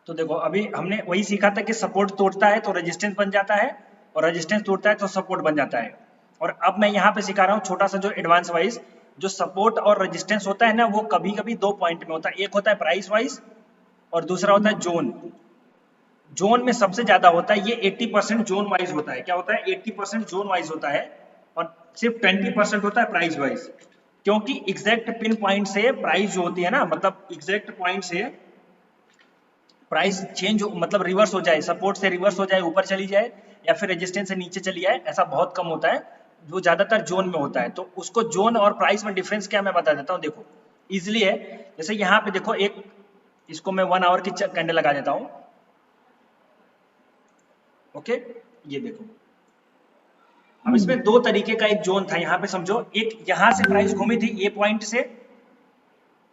तो देखो अभी हमने वही सीखा था कि सपोर्ट तोड़ता है तो रेजिस्टेंस बन जाता है, और रेजिस्टेंस तोड़ता है तो सपोर्ट बन जाता है। और अब मैं यहाँ पे सिखा रहा हूँ छोटा सा जो एडवांस वाइज, जो सपोर्ट और रेजिस्टेंस होता है ना, वो कभी कभी दो पॉइंट में होता है, एक होता है प्राइस वाइज और दूसरा होता है जोन। जोन में सबसे ज्यादा होता है ये 80% जोन वाइज होता है। क्या होता है? 80% जोन वाइज होता है, और सिर्फ 20% होता है प्राइस वाइज। क्योंकि एग्जैक्ट पिन पॉइंट से प्राइस जो होती है ना, मतलब एग्जैक्ट पॉइंट से प्राइस चेंज मतलब रिवर्स हो जाए, सपोर्ट से रिवर्स हो जाए, ऊपर चली जाए, या फिर रेजिस्टेंस से नीचे चली जाए, ऐसा बहुत कम होता है। वो ज्यादातर जोन में होता है। तो उसको जोन और प्राइस में डिफरेंस क्या मैं बता देता हूँ। देखो इजिली है, जैसे यहाँ पे देखो एक, इसको मैं 1 आवर की कैंडल लगा देता हूँ। ओके, ये देखो अब इसमें दो तरीके का एक जोन था, यहाँ पे समझो, एक यहाँ से प्राइस घूमी थी ए पॉइंट से।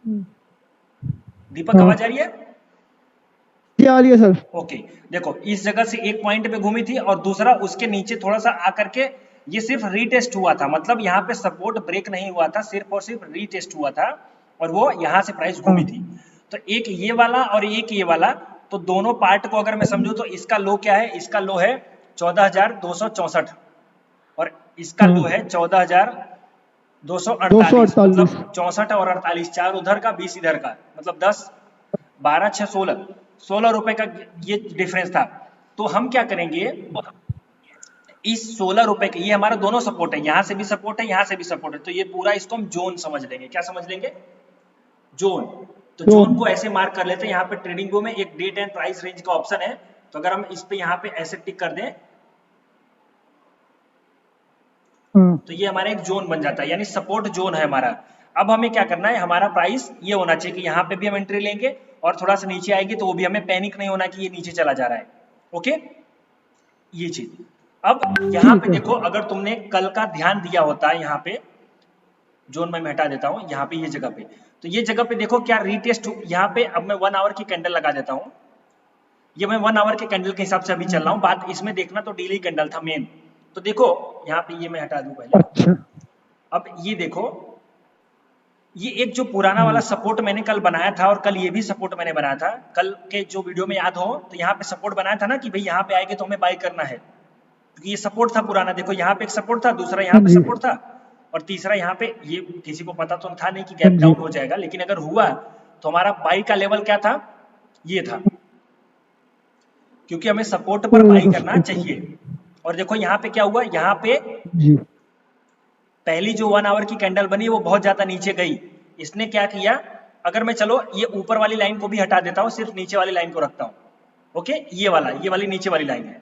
दीपक आवाज आ रही है? आ रही है सर। ओके, देखो इस जगह से एक पॉइंट पे घूमी थी, और दूसरा उसके नीचे थोड़ा सा आकर के ये सिर्फ रीटेस्ट हुआ था। मतलब यहाँ पे सपोर्ट ब्रेक नहीं हुआ था, सिर्फ और सिर्फ रीटेस्ट हुआ था, और वो यहाँ से प्राइस घूमी थी। तो एक ये वाला और एक ये वाला, तो दोनों पार्ट को अगर मैं समझू तो इसका लो क्या है? इसका लो है 14,264, और इसका लो है 14,248। मतलब 64 और 48, 4 उधर का 20 इधर का, मतलब 10 12 6 16 रुपए का ये डिफरेंस था। तो हम क्या करेंगे, इस 16 रुपए के, ये हमारा दोनों सपोर्ट है, यहां से भी सपोर्ट है, यहां से भी सपोर्ट है, तो ये पूरा इसको हम जोन समझ लेंगे। क्या समझ लेंगे? जोन। तो जोन को ऐसे मार्क कर लेते हैं, यहाँ पे ट्रेडिंग व्यू में एक डेट एंड प्राइस रेंज का ऑप्शन है, तो अगर हम इस पे यहाँ पे ऐसे टिक कर दें तो ये हमारा एक जोन बन जाता है, यानी सपोर्ट जोन है हमारा। अब हमें क्या करना है, हमारा प्राइस ये होना चाहिए कि यहाँ पे भी हम एंट्री लेंगे, और थोड़ा सा नीचे आएगी तो वो भी हमें पैनिक नहीं होना कि ये नीचे चला जा रहा है। ओके, ये चीज। अब यहाँ पे देखो, अगर तुमने कल का ध्यान दिया होता है, यहाँ पे जोन में मैं हटा देता हूँ, यहाँ पे ये जगह पे, तो ये जगह पे देखो क्या रीटेस्ट, यहाँ पे अब मैं 1 आवर की कैंडल लगा देता हूँ। ये मैं 1 आवर के कैंडल के हिसाब से अभी चल रहा हूँ, बात इसमें देखना तो डेली कैंडल था मेन। तो देखो यहाँ पे ये मैं हटा दूं पहले। अच्छा। अब ये देखो, ये एक जो पुराना वाला सपोर्ट मैंने कल बनाया था, और कल ये भी सपोर्ट मैंने बनाया था, कल के जो वीडियो में याद हो, तो यहाँ पे सपोर्ट बनाया था ना कि भाई यहाँ पे आएंगे तो हमें बाय करना है, क्योंकि ये सपोर्ट था पुराना। देखो यहाँ पे एक सपोर्ट था, दूसरा यहाँ पे सपोर्ट था, और तीसरा यहाँ पे, ये किसी को पता तो था नहीं कि गैप डाउन हो जाएगा, लेकिन अगर हुआ तो हमारा बाई का लेवल क्या था? ये था, क्योंकि हमें सपोर्ट पर बाई करना चाहिए। और देखो यहाँ पे क्या हुआ, यहाँ पे पहली जो 1 आवर की कैंडल बनी वो बहुत ज्यादा नीचे गई। इसने क्या किया, अगर मैं चलो ये ऊपर वाली लाइन को भी हटा देता हूँ, सिर्फ नीचे वाली लाइन को रखता हूँ। ओके, ये वाली नीचे वाली लाइन है,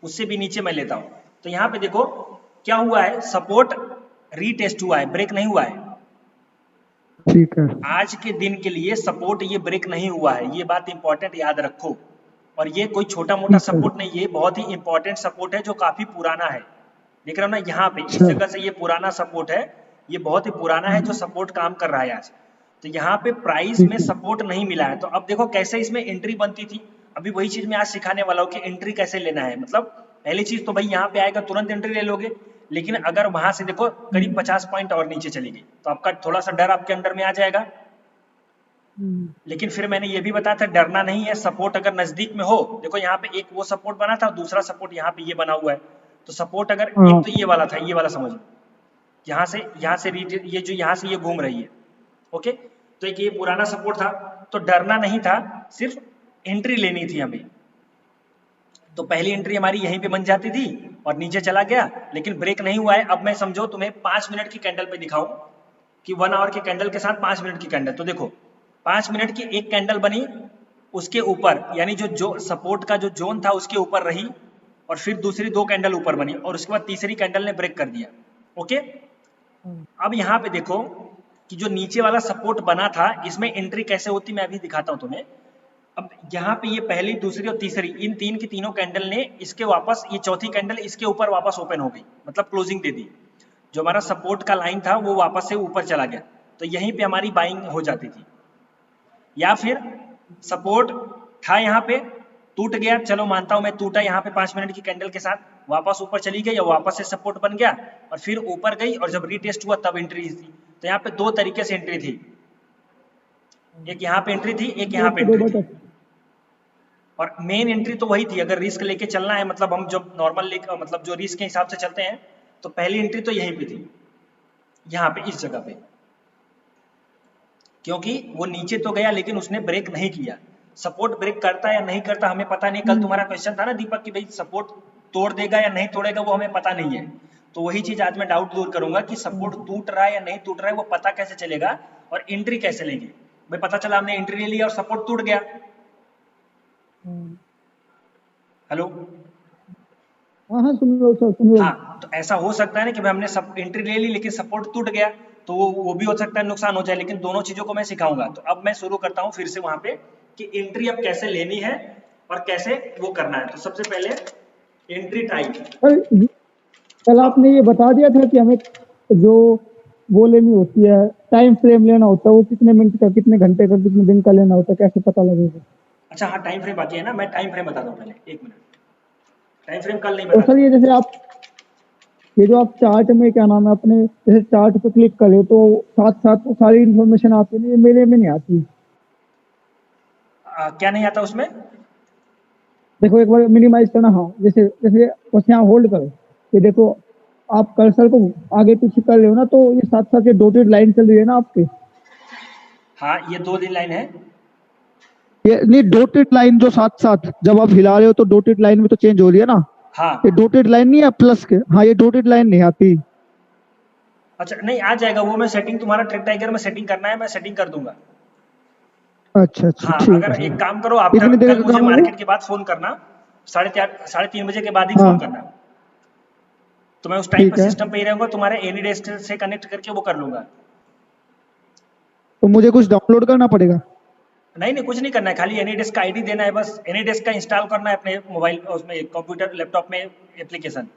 उससे भी नीचे मैं लेता हूँ। तो यहाँ पे देखो क्या हुआ है, सपोर्ट रीटेस्ट हुआ है, ब्रेक नहीं हुआ है। ठीक है। आज के दिन के लिए सपोर्ट ये ब्रेक नहीं हुआ है, ये बात इंपॉर्टेंट याद रखो। और ये कोई छोटा मोटा सपोर्ट नहीं, ये बहुत ही इंपॉर्टेंट सपोर्ट है जो काफी पुराना है। देख रहे हो ना, यहाँ पे इस जगह से ये पुराना सपोर्ट है, ये बहुत ही पुराना है जो सपोर्ट काम कर रहा है आज। तो यहाँ पे प्राइस में सपोर्ट नहीं मिला है, तो अब देखो कैसे इसमें एंट्री बनती थी। अभी वही चीज मैं आज सिखाने वाला हूँ कि एंट्री कैसे लेना है। मतलब पहली चीज तो भाई यहाँ पे आएगा तुरंत एंट्री ले लोगे, लेकिन अगर वहां से देखो करीब 50 पॉइंट और नीचे चली गई तो आपका थोड़ा सा डर आपके अंदर में आ जाएगा। लेकिन फिर मैंने ये भी बताया था डरना नहीं है, सपोर्ट अगर नजदीक में हो, देखो यहाँ पे एक वो सपोर्ट बना था, दूसरा सपोर्ट यहाँ पे ये बना हुआ है। तो सपोर्ट अगर एक तो ये वाला था, ये वाला समझ लो, यहाँ से ये जो यहाँ से ये घूम रही है। ओके, तो एक ये पुराना सपोर्ट था, तो डरना नहीं था, सिर्फ एंट्री लेनी थी हमें। तो पहली एंट्री हमारी यहीं पे बन जाती थी और नीचे चला गया, लेकिन ब्रेक नहीं हुआ है। अब मैं समझो तुम्हें 5 मिनट की कैंडल पे दिखाऊं कि 1 आवर के कैंडल के साथ 5 मिनट की कैंडल। तो देखो 5 मिनट की एक कैंडल बनी, उसके ऊपर यानी जो सपोर्ट का जो जोन था उसके ऊपर रही, और फिर दूसरी 2 कैंडल ऊपर बनी, और उसके बाद तीसरी कैंडल ने ब्रेक कर दिया। ओके, अब यहाँ पे देखो कि जो नीचे वाला सपोर्ट बना था, इसमें एंट्री कैसे होती मैं अभी दिखाता हूँ तुम्हें। अब यहाँ पे ये पहली, दूसरी और तीसरी, इन तीन की तीनों कैंडल ने इसके वापस, ये चौथी कैंडल इसके ऊपर वापस ओपन हो गई, मतलब क्लोजिंग दे दी। जो हमारा सपोर्ट का लाइन था वो वापस से ऊपर चला गया, तो यहीं पे हमारी बाइंग हो जाती थी। या फिर सपोर्ट था यहाँ पे, टूट गया, चलो मानता हूं मैं टूटा, यहाँ पे 5 मिनट की कैंडल के साथ वापस ऊपर चली गई, या वापस से सपोर्ट बन गया और फिर ऊपर गई, और जब रीटेस्ट हुआ तब एंट्री थी। तो यहाँ पे 2 तरीके से एंट्री थी। एक यहाँ पे एंट्री थी, एक यहाँ पे दो एंट्री थी, बटन। और मेन एंट्री तो वही थी। अगर रिस्क लेके चलना है, मतलब हम जब नॉर्मल मतलब जो रिस्क के हिसाब से चलते हैं, तो पहली एंट्री तो यहीं पे थी, यहाँ पे इस जगह पे, क्योंकि वो नीचे तो गया लेकिन उसने ब्रेक नहीं किया। सपोर्ट ब्रेक करता या नहीं करता हमें पता नहीं। कल तुम्हारा क्वेश्चन था ना दीपक कि भाई सपोर्ट तोड़ देगा या नहीं तोड़ेगा, वो हमें पता नहीं है। तो वही चीज आज मैं डाउट दूर करूंगा कि सपोर्ट टूट रहा है या नहीं टूट रहा है, वो पता कैसे चलेगा और एंट्री कैसे लेंगे। भाई पता चला हमने एंट्री ले लिया और सपोर्ट टूट गया। हेलो, हाँ हाँ, सुन लो सर, सुन लो। हाँ, तो ऐसा हो सकता है ना कि भाई हमने सब एंट्री ले ली लेकिन सपोर्ट टूट गया, तो वो भी हो सकता है नुकसान हो जाए। लेकिन दोनों चीजों को मैं सिखाऊंगा। तो अब मैं शुरू करता हूँ फिर से वहां पे कि एंट्री अब कैसे लेनी है और कैसे वो करना है। तो सबसे पहले एंट्री टाइप। सर, कल आपने ये बता दिया था कि हमें जो वो लेनी होती है, टाइम फ्रेम लेना होता है, वो कितने मिनट का, कितने घंटे का, कितने दिन का लेना होता है, कैसे पता लगेगा? अच्छा हाँ, टाइम फ्रेम बाकी है ना, मैं टाइम फ्रेम बताता हूँ पहले, एक मिनट। टाइम फ्रेम कल नहीं और बताता। सर ये जैसे आप, ये जो आप चार्ट में क्या नाम है अपने, जैसे चार्ट पे क्लिक करें तो साथ साथ सारी इन्फॉर्मेशन आती है ना, ये मेरे में नहीं आती। क्या नहीं आता उसमें? देखो एक बार मिनिमाइज करना, हाँ, जैसे जैसे बस यहाँ होल्ड करो, ये देखो, आप कर्सर को आगे पीछे कर रहे हो ना, तो ये साथ साथ ये डॉटेड लाइन चल रही है ना आपके। हाँ, ये 2 दिन लाइन है। ये नहीं, डॉटेड लाइन जो साथ साथ जब आप हिला रहे हो तो डॉटेड लाइन में तो चेंज हो रही है ना। ये हाँ, डॉटेड लाइन नहीं है प्लस के, हाँ, ये डॉटेड लाइन नहीं आती। अच्छा नहीं आ जाएगा वो। मैं सेटिंग, तुम्हारा ट्रैक टाइगर में सेटिंग करना है, मैं सेटिंग कर दूंगा। अच्छा अच्छा, हाँ, ठीक अगर है। एक काम करो, आफ्टर कितनी देर कल का मुझे काम है वो? मार्केट के बाद फोन करना, 3:30 के बाद ही फोन हाँ, करना। तो मैं उस टाइम पर ठीक है। सिस्टम पे ही रहूंगा, तुम्हारे एनी डेस्क से कनेक्ट करके वो कर लूंगा। तो मुझे कुछ डाउनलोड करना पड़ेगा? नहीं नहीं, कुछ नहीं करना है, खाली एनी डेस्क का आईडी देना है बस। एनी डेस्क का इंस्टॉल करना है अपने मोबाइल, उसमें कंप्यूटर लैपटॉप में एप्लीकेशन।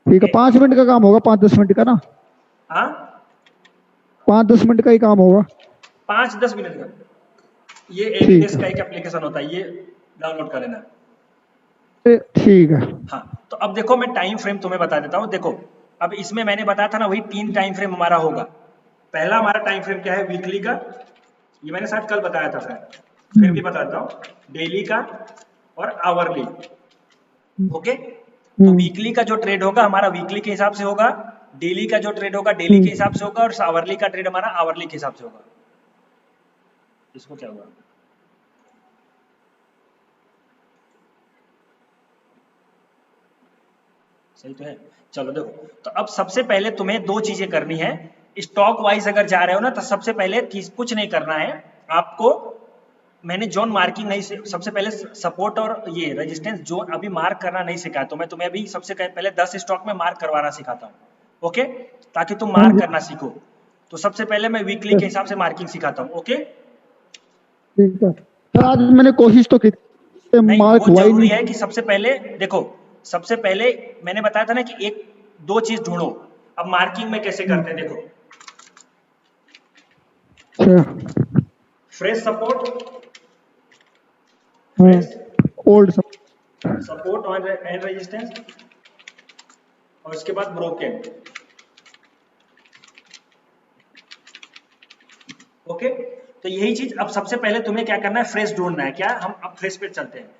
ठीक है, 5 मिनट का काम होगा, 5-10 मिनट का ना? हाँ, 5-10 मिनट का ही काम होगा। 5-10 मिनट का। ये एनी ठीक डेस्क का है। एक एप्लीकेशन होता है, ये डाउनलोड कर लेना। ठीक है। हाँ, तो अब देखो मैं टाइम फ्रेम तुम्हें बता देता हूँ। देखो, अब इसमें मैंने बताया था ना, वही 3 टाइम फ्रेम हमारा होगा। पहला हमारा टाइम फ्रेम क्या है? वीकली का, ये मैंने शायद कल बताया था शायद, फिर भी बताता हूँ। डेली का और आवरली। ओके, तो हम्म वीकली का जो ट्रेड होगा हमारा वीकली के हिसाब से होगा, डेली का जो ट्रेड होगा डेली के हिसाब से होगा, और आवरली का ट्रेड हमारा आवरली के हिसाब से होगा। इसको क्या हुआ? सही तो है। चलो देखो, तो अब सबसे पहले तुम्हें 2 चीजें करनी है। स्टॉक वाइज अगर जा रहे हो ना, तो सबसे पहले कुछ नहीं करना है आपको। मैंने जोन मार्किंग नहीं सबसे पहले सपोर्ट और ये रेजिस्टेंस जोन अभी मार्क करना नहीं सिखाया, तो मैं तुम्हें अभी सबसे पहले 10 स्टॉक में मार्क करवाना सिखाता हूँ। ओके, ताकि तुम हाँ मार्क जी। करना सीखो। तो सबसे पहले मैं वीकली के हिसाब से मार्किंग सिखाता हूँ। ओके, ठीक है सर, हाँ, आज मैंने कोशिश तो की थी, नहीं मार्क वो हुआ ही जरूरी नहीं। है कि सबसे पहले देखो, सबसे पहले मैंने बताया था ना कि एक दो चीज ढूंढो। अब मार्किंग में कैसे करते हैं देखो, अच्छा। फ्रेश सपोर्ट, हाँ, फ्रेश ओल्ड सब। सपोर्ट और एंड रेजिस्टेंस, और उसके बाद ब्रोकन। ओके, तो यही चीज। अब सबसे पहले तुम्हें क्या करना है? फ्रेश ढूंढना है। क्या, हम अब फ्रेश पे चलते हैं।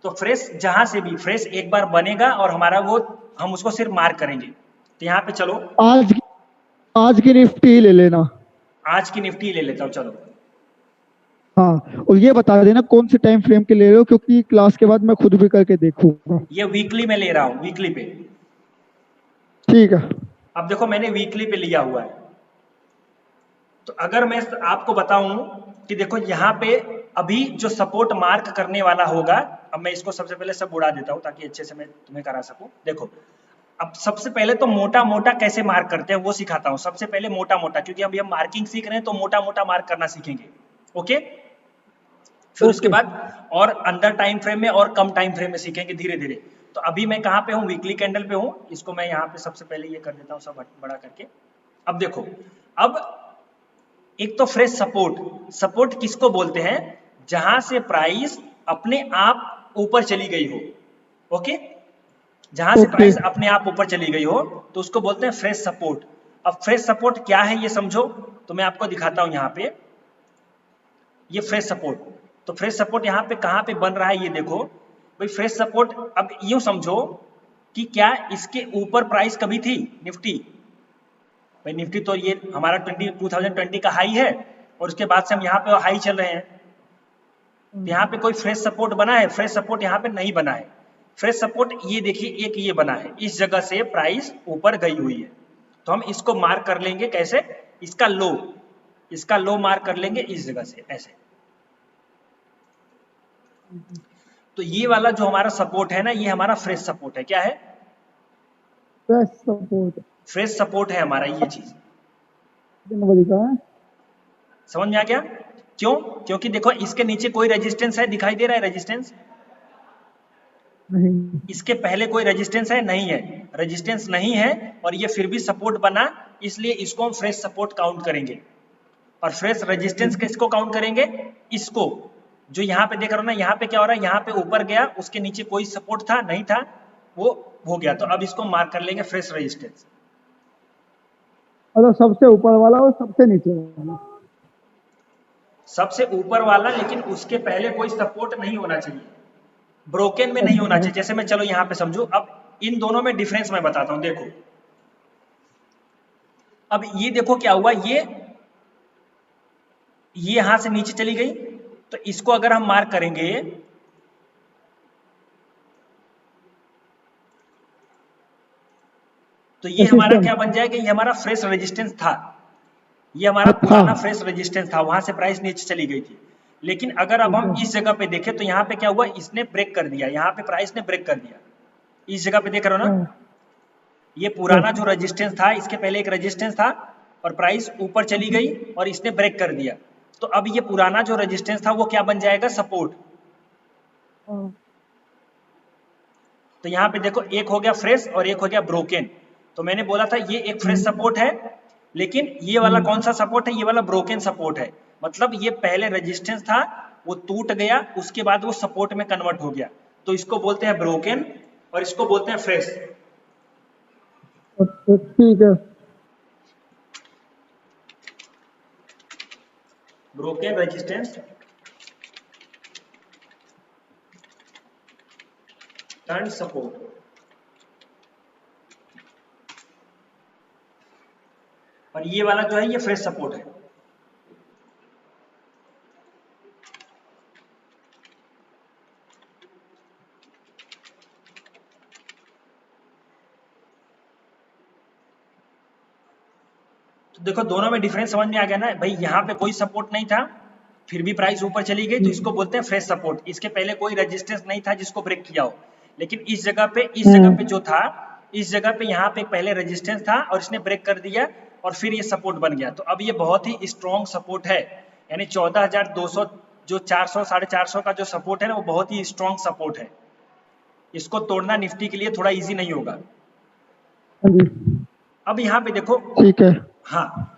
तो फ्रेश जहां से भी फ्रेश एक बार बनेगा और हमारा वो, हम उसको सिर्फ मार्क करेंगे। तो यहाँ पे चलो, आज की आज की निफ्टी ही ले लेना। आज की निफ्टी ले लेता हूँ, चलो। हाँ, और ये बता देना कौन से टाइम फ्रेम के ले रहे हो, क्योंकि क्लास के बाद मैं खुद भी करके देखूंगा। ये वीकली में ले रहा हूँ, वीकली पे। ठीक है। अब देखो मैंने वीकली पे लिया हुआ है। तो अगर मैं आपको बताऊं कि देखो यहाँ पे अभी जो सपोर्ट मार्क करने वाला होगा, अब मैं इसको सबसे पहले सब उड़ा देता हूँ ताकि अच्छे से मैं तुम्हें करा सकूं। देखो, अब सबसे पहले तो मोटा मोटा कैसे मार्क करते हैं वो सिखाता हूँ। सबसे पहले मोटा मोटा, क्योंकि अभी हम मार्किंग सीख रहे हैं तो मोटा मोटा मार्क करना सीखेंगे। ओके, फिर उसके ओके। बाद और अंदर टाइम फ्रेम में और कम टाइम फ्रेम में सीखेंगे धीरे धीरे। तो अभी मैं कहाँ पे हूँ? वीकली कैंडल पे हूँ। इसको मैं यहाँ पे सबसे पहले ये कर देता हूँ सब बड़ा करके। अब देखो, अब एक तो फ्रेश सपोर्ट, सपोर्ट किसको बोलते हैं? जहां से प्राइस अपने आप ऊपर चली गई हो। ओके, जहां से ओके। प्राइस अपने आप ऊपर चली गई हो तो उसको बोलते हैं फ्रेश सपोर्ट। अब फ्रेश सपोर्ट क्या है ये समझो, तो मैं आपको दिखाता हूं यहाँ पे। ये फ्रेश सपोर्ट। तो फ्रेश सपोर्ट यहाँ पे कहाँ पे बन रहा है ये देखो भाई, फ्रेश सपोर्ट। अब यूं समझो कि क्या इसके ऊपर प्राइस कभी थी निफ्टी? भाई निफ्टी तो ये हमारा 2020 का हाई है और उसके बाद से हम यहाँ पे हाई चल रहे हैं। तो यहाँ पे कोई फ्रेश सपोर्ट बना है? फ्रेश सपोर्ट यहाँ पे नहीं बना है। फ्रेश सपोर्ट ये देखिए एक ये बना है, इस जगह से प्राइस ऊपर गई हुई है। तो हम इसको मार्क कर लेंगे कैसे? इसका लो मार्क कर लेंगे इस जगह से ऐसे। तो ये वाला जो हमारा सपोर्ट है ना, ये हमारा फ्रेश सपोर्ट है। क्या है? Fresh support. फ्रेश सपोर्ट है हमारा ये चीज। जनवरी का है। समझ में आ गया? क्यों? क्योंकि देखो इसके नीचे कोई रेजिस्टेंस है, दिखाई दे रहा है रेजिस्टेंस? नहीं। इसके पहले कोई रेजिस्टेंस है? नहीं है, रेजिस्टेंस नहीं है और ये फिर भी सपोर्ट बना, इसलिए इसको हम फ्रेश सपोर्ट काउंट करेंगे। और फ्रेश रेजिस्टेंस किसको काउंट करेंगे? इसको। जो यहाँ पे देख रहे हो ना, यहाँ पे क्या हो रहा है, यहाँ पे ऊपर गया, उसके नीचे कोई सपोर्ट था नहीं था, वो हो गया। तो अब इसको मार्क कर लेंगे फ्रेश रेजिस्टेंस। मतलब सबसे ऊपर वाला और सबसे नीचे वाला। सबसे ऊपर वाला, लेकिन उसके पहले कोई सपोर्ट नहीं होना चाहिए, ब्रोकन में नहीं होना चाहिए। जैसे मैं चलो यहाँ पे समझू, अब इन दोनों में डिफरेंस मैं बताता हूँ। देखो अब ये देखो क्या हुआ, ये यहां से नीचे चली गई, तो इसको अगर हम मार्क करेंगे तो ये हमारा क्या बन जाएगा? ये हमारा फ्रेश रेजिस्टेंस था, ये हमारा पुराना फ्रेश रेजिस्टेंस था, वहां से प्राइस नीचे चली गई थी। लेकिन अगर अब हम इस जगह पे देखें तो यहाँ पे क्या हुआ, इसने ब्रेक कर दिया, यहाँ पे प्राइस ने ब्रेक कर दिया। इस जगह पे देख रहे हो ना, ये पुराना जो रेजिस्टेंस था, इसके पहले एक रेजिस्टेंस था और प्राइस ऊपर चली गई और इसने ब्रेक कर दिया। तो अब ये पुराना जो रेजिस्टेंस था वो क्या बन जाएगा? सपोर्ट। तो यहाँ पे देखो एक हो गया फ्रेश और एक हो गया ब्रोकन। तो मैंने बोला था ये एक फ्रेश सपोर्ट है, लेकिन ये वाला कौन सा सपोर्ट है? ये वाला ब्रोकन सपोर्ट है। मतलब ये पहले रेजिस्टेंस था, वो टूट गया, उसके बाद वो सपोर्ट में कन्वर्ट हो गया। तो इसको बोलते हैं ब्रोकन और इसको बोलते हैं फ्रेश। ठीक है। Broken resistance and support. और ये वाला जो है ये फ्रेश सपोर्ट है। तो देखो दोनों में डिफरेंस समझ में आ गया ना भाई। यहाँ पे कोई सपोर्ट नहीं था, फिर भी प्राइस ऊपर चली गई, तो इसको बोलते हैं फ्रेश सपोर्ट। इसके पहले कोई रेजिस्टेंस नहीं था जिसको ब्रेक किया हो, लेकिन इस जगह पे जो था, इस जगह पे यहाँ पे पहले रेजिस्टेंस था और इसने ब्रेक कर दिया और फिर ये सपोर्ट बन गया। तो अब ये बहुत ही स्ट्रॉन्ग सपोर्ट है, यानी 14,200 जो 400 450 का जो सपोर्ट है ना, वो बहुत ही स्ट्रॉन्ग सपोर्ट है। इसको तोड़ना निफ्टी के लिए थोड़ा इजी नहीं होगा। अब यहाँ पे देखो, ठीक है। हाँ,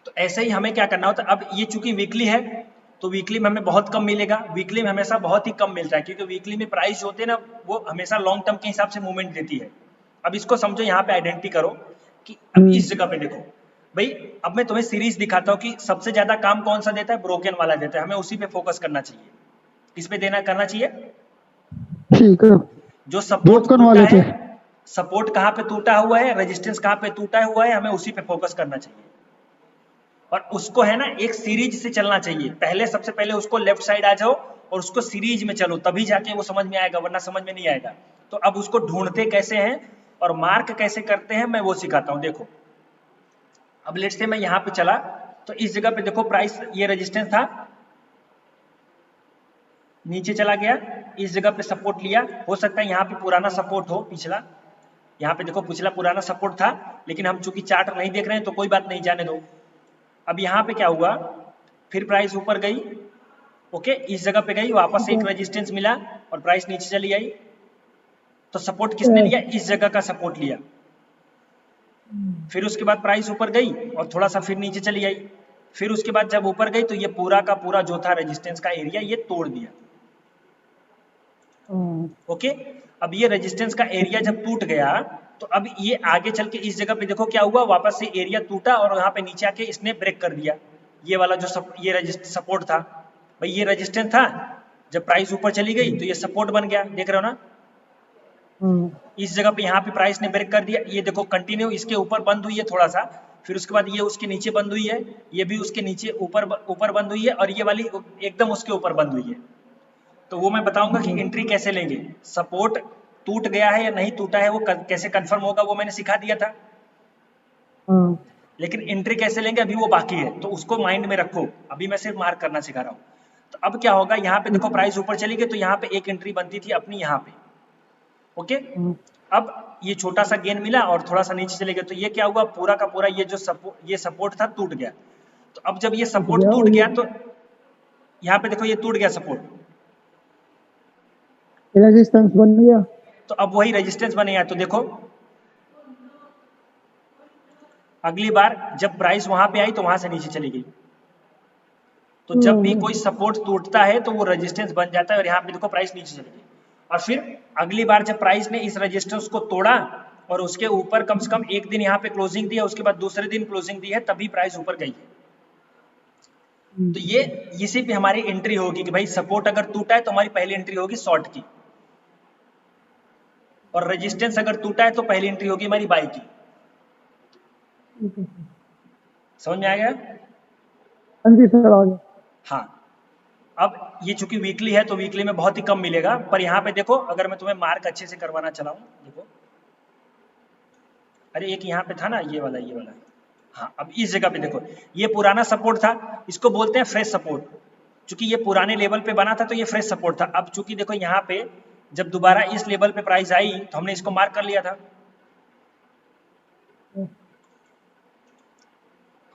तो ऐसे ही हमें क्या करना होता है। अब ये चूंकि वीकली है तो वीकली में हमें बहुत कम मिलेगा, वीकली में हमेशा बहुत ही कम मिलता है, क्योंकि वीकली में प्राइस जो होते हैं ना, वो हमेशा लॉन्ग टर्म के हिसाब से मूवमेंट देती है। अब इसको समझो, यहाँ पे आइडेंटिटी करो कि अब इस जगह पे देखो भाई, अब मैं तुम्हें सीरीज दिखाता हूँ कि सबसे ज्यादा काम कौन सा देता है? ब्रोकन वाला देता है। हमें उसी पे फोकस करना चाहिए। किस पे करना चाहिए? ठीक है। जो सपोर्ट ब्रोकन वाले पे। सपोर्ट कहाँ पे टूटा हुआ है, रेजिस्टेंस कहाँ पे टूटा हुआ है, हमें उसी पे फोकस करना चाहिए। और उसको है ना एक सीरीज से चलना चाहिए। पहले सबसे पहले उसको लेफ्ट साइड आ जाओ और उसको सीरीज में चलो, तभी जाके वो समझ में आएगा, वरना समझ में नहीं आएगा। तो अब उसको ढूंढते कैसे हैं और मार्क कैसे करते हैं, मैं वो सिखाता हूँ। देखो अब लेट्स से मैं यहाँ पे चला, तो इस जगह पे देखो प्राइस, ये रेजिस्टेंस था, नीचे चला गया, इस जगह पे सपोर्ट लिया। हो सकता है यहाँ पे पुराना सपोर्ट हो, पिछला, यहाँ पे देखो पिछला पुराना सपोर्ट था, लेकिन हम चूंकि चार्ट नहीं देख रहे हैं तो कोई बात नहीं, जाने दो। अब यहाँ पे क्या हुआ, फिर प्राइस ऊपर गई, ओके, इस जगह पे गई, वापस एक रेजिस्टेंस मिला और प्राइस नीचे चली आई। तो सपोर्ट किसने लिया? इस जगह का सपोर्ट लिया। फिर उसके बाद प्राइस ऊपर गई और थोड़ा सा फिर नीचे चली आई। फिर उसके बाद जब ऊपर गई तो ये पूरा का पूरा जो था रेजिस्टेंस का एरिया, ये तोड़ दिया। ओके, अब ये रेजिस्टेंस का एरिया जब टूट गया तो अब ये आगे चल के इस जगह पे देखो क्या हुआ, वापस से एरिया टूटा और यहाँ पे नीचे आके इसने ब्रेक कर दिया। ये वाला जो ये सपोर्ट था भाई, ये रेजिस्टेंस था, जब प्राइस ऊपर चली गई तो ये सपोर्ट बन गया, देख रहे हो ना। इस जगह पे यहाँ पे प्राइस ने ब्रेक कर दिया, ये देखो कंटिन्यू इसके ऊपर बंद हुई है थोड़ा सा, फिर उसके बाद ये उसके नीचे बंद हुई है, ये भी उसके नीचे ऊपर बंद हुई है, और ये वाली एकदम उसके ऊपर बंद हुई है। तो वो मैं बताऊंगा कि एंट्री कैसे लेंगे, सपोर्ट टूट गया है या नहीं टूटा है वो कैसे कंफर्म होगा, वो मैंने सिखा दिया था। लेकिन एंट्री कैसे लेंगे अभी वो बाकी है, तो उसको माइंड में रखो, अभी मैं सिर्फ मार्क करना सिखा रहा हूँ। तो अब क्या होगा, यहाँ पे देखो प्राइस ऊपर चली गई, तो यहाँ पे एक एंट्री बनती थी अपनी यहाँ पे, ओके। अब ये छोटा सा गेन मिला और थोड़ा सा नीचे चले गए, तो ये क्या हुआ, पूरा का पूरा ये जो सपोर्ट था टूट गया। तो अब जब ये सपोर्ट टूट गया तो यहाँ पे देखो ये टूट गया सपोर्ट, रेजिस्टेंस बन गया, तो अब वही रेजिस्टेंस बनेगा। तो देखो अगली बार जब प्राइस वहां पे आई तो वहां से नीचे चली गई, तो जब भी कोई सपोर्ट टूटता है तो वो रेजिस्टेंस बन जाता है, और यहाँ पे देखो प्राइस नीचे चली गई। और फिर अगली बार जब प्राइस ने इस रेजिस्टेंस को तोड़ा और उसके ऊपर कम से कम एक दिन यहाँ पे क्लोजिंग दी है, उसके बाद दूसरे दिन क्लोजिंग दी है, तभी प्राइस ऊपर गई है। तो ये इसी पे हमारी एंट्री होगी कि भाई सपोर्ट अगर टूटा है तो हमारी पहली एंट्री होगी शॉर्ट की, और रेजिस्टेंस अगर टूटा है तो पहली एंट्री होगी हमारी बाई की। समझ में आ गया? हाँ जी सर आ गया। हाँ, अब ये चूंकि वीकली है तो वीकली में बहुत ही कम मिलेगा, पर यहाँ पे देखो अगर मैं तुम्हें मार्क अच्छे से करवाना चलाऊं, देखो अरे एक यहाँ पे था ना ये वाला हाँ, अब इस जगह पे देखो ये पुराना सपोर्ट था, इसको बोलते हैं फ्रेश सपोर्ट। चूंकि ये पुराने लेवल पे बना था तो ये फ्रेश सपोर्ट था। अब चूंकि देखो यहाँ पे जब दोबारा इस लेवल पे प्राइस आई तो हमने इसको मार्क कर लिया था,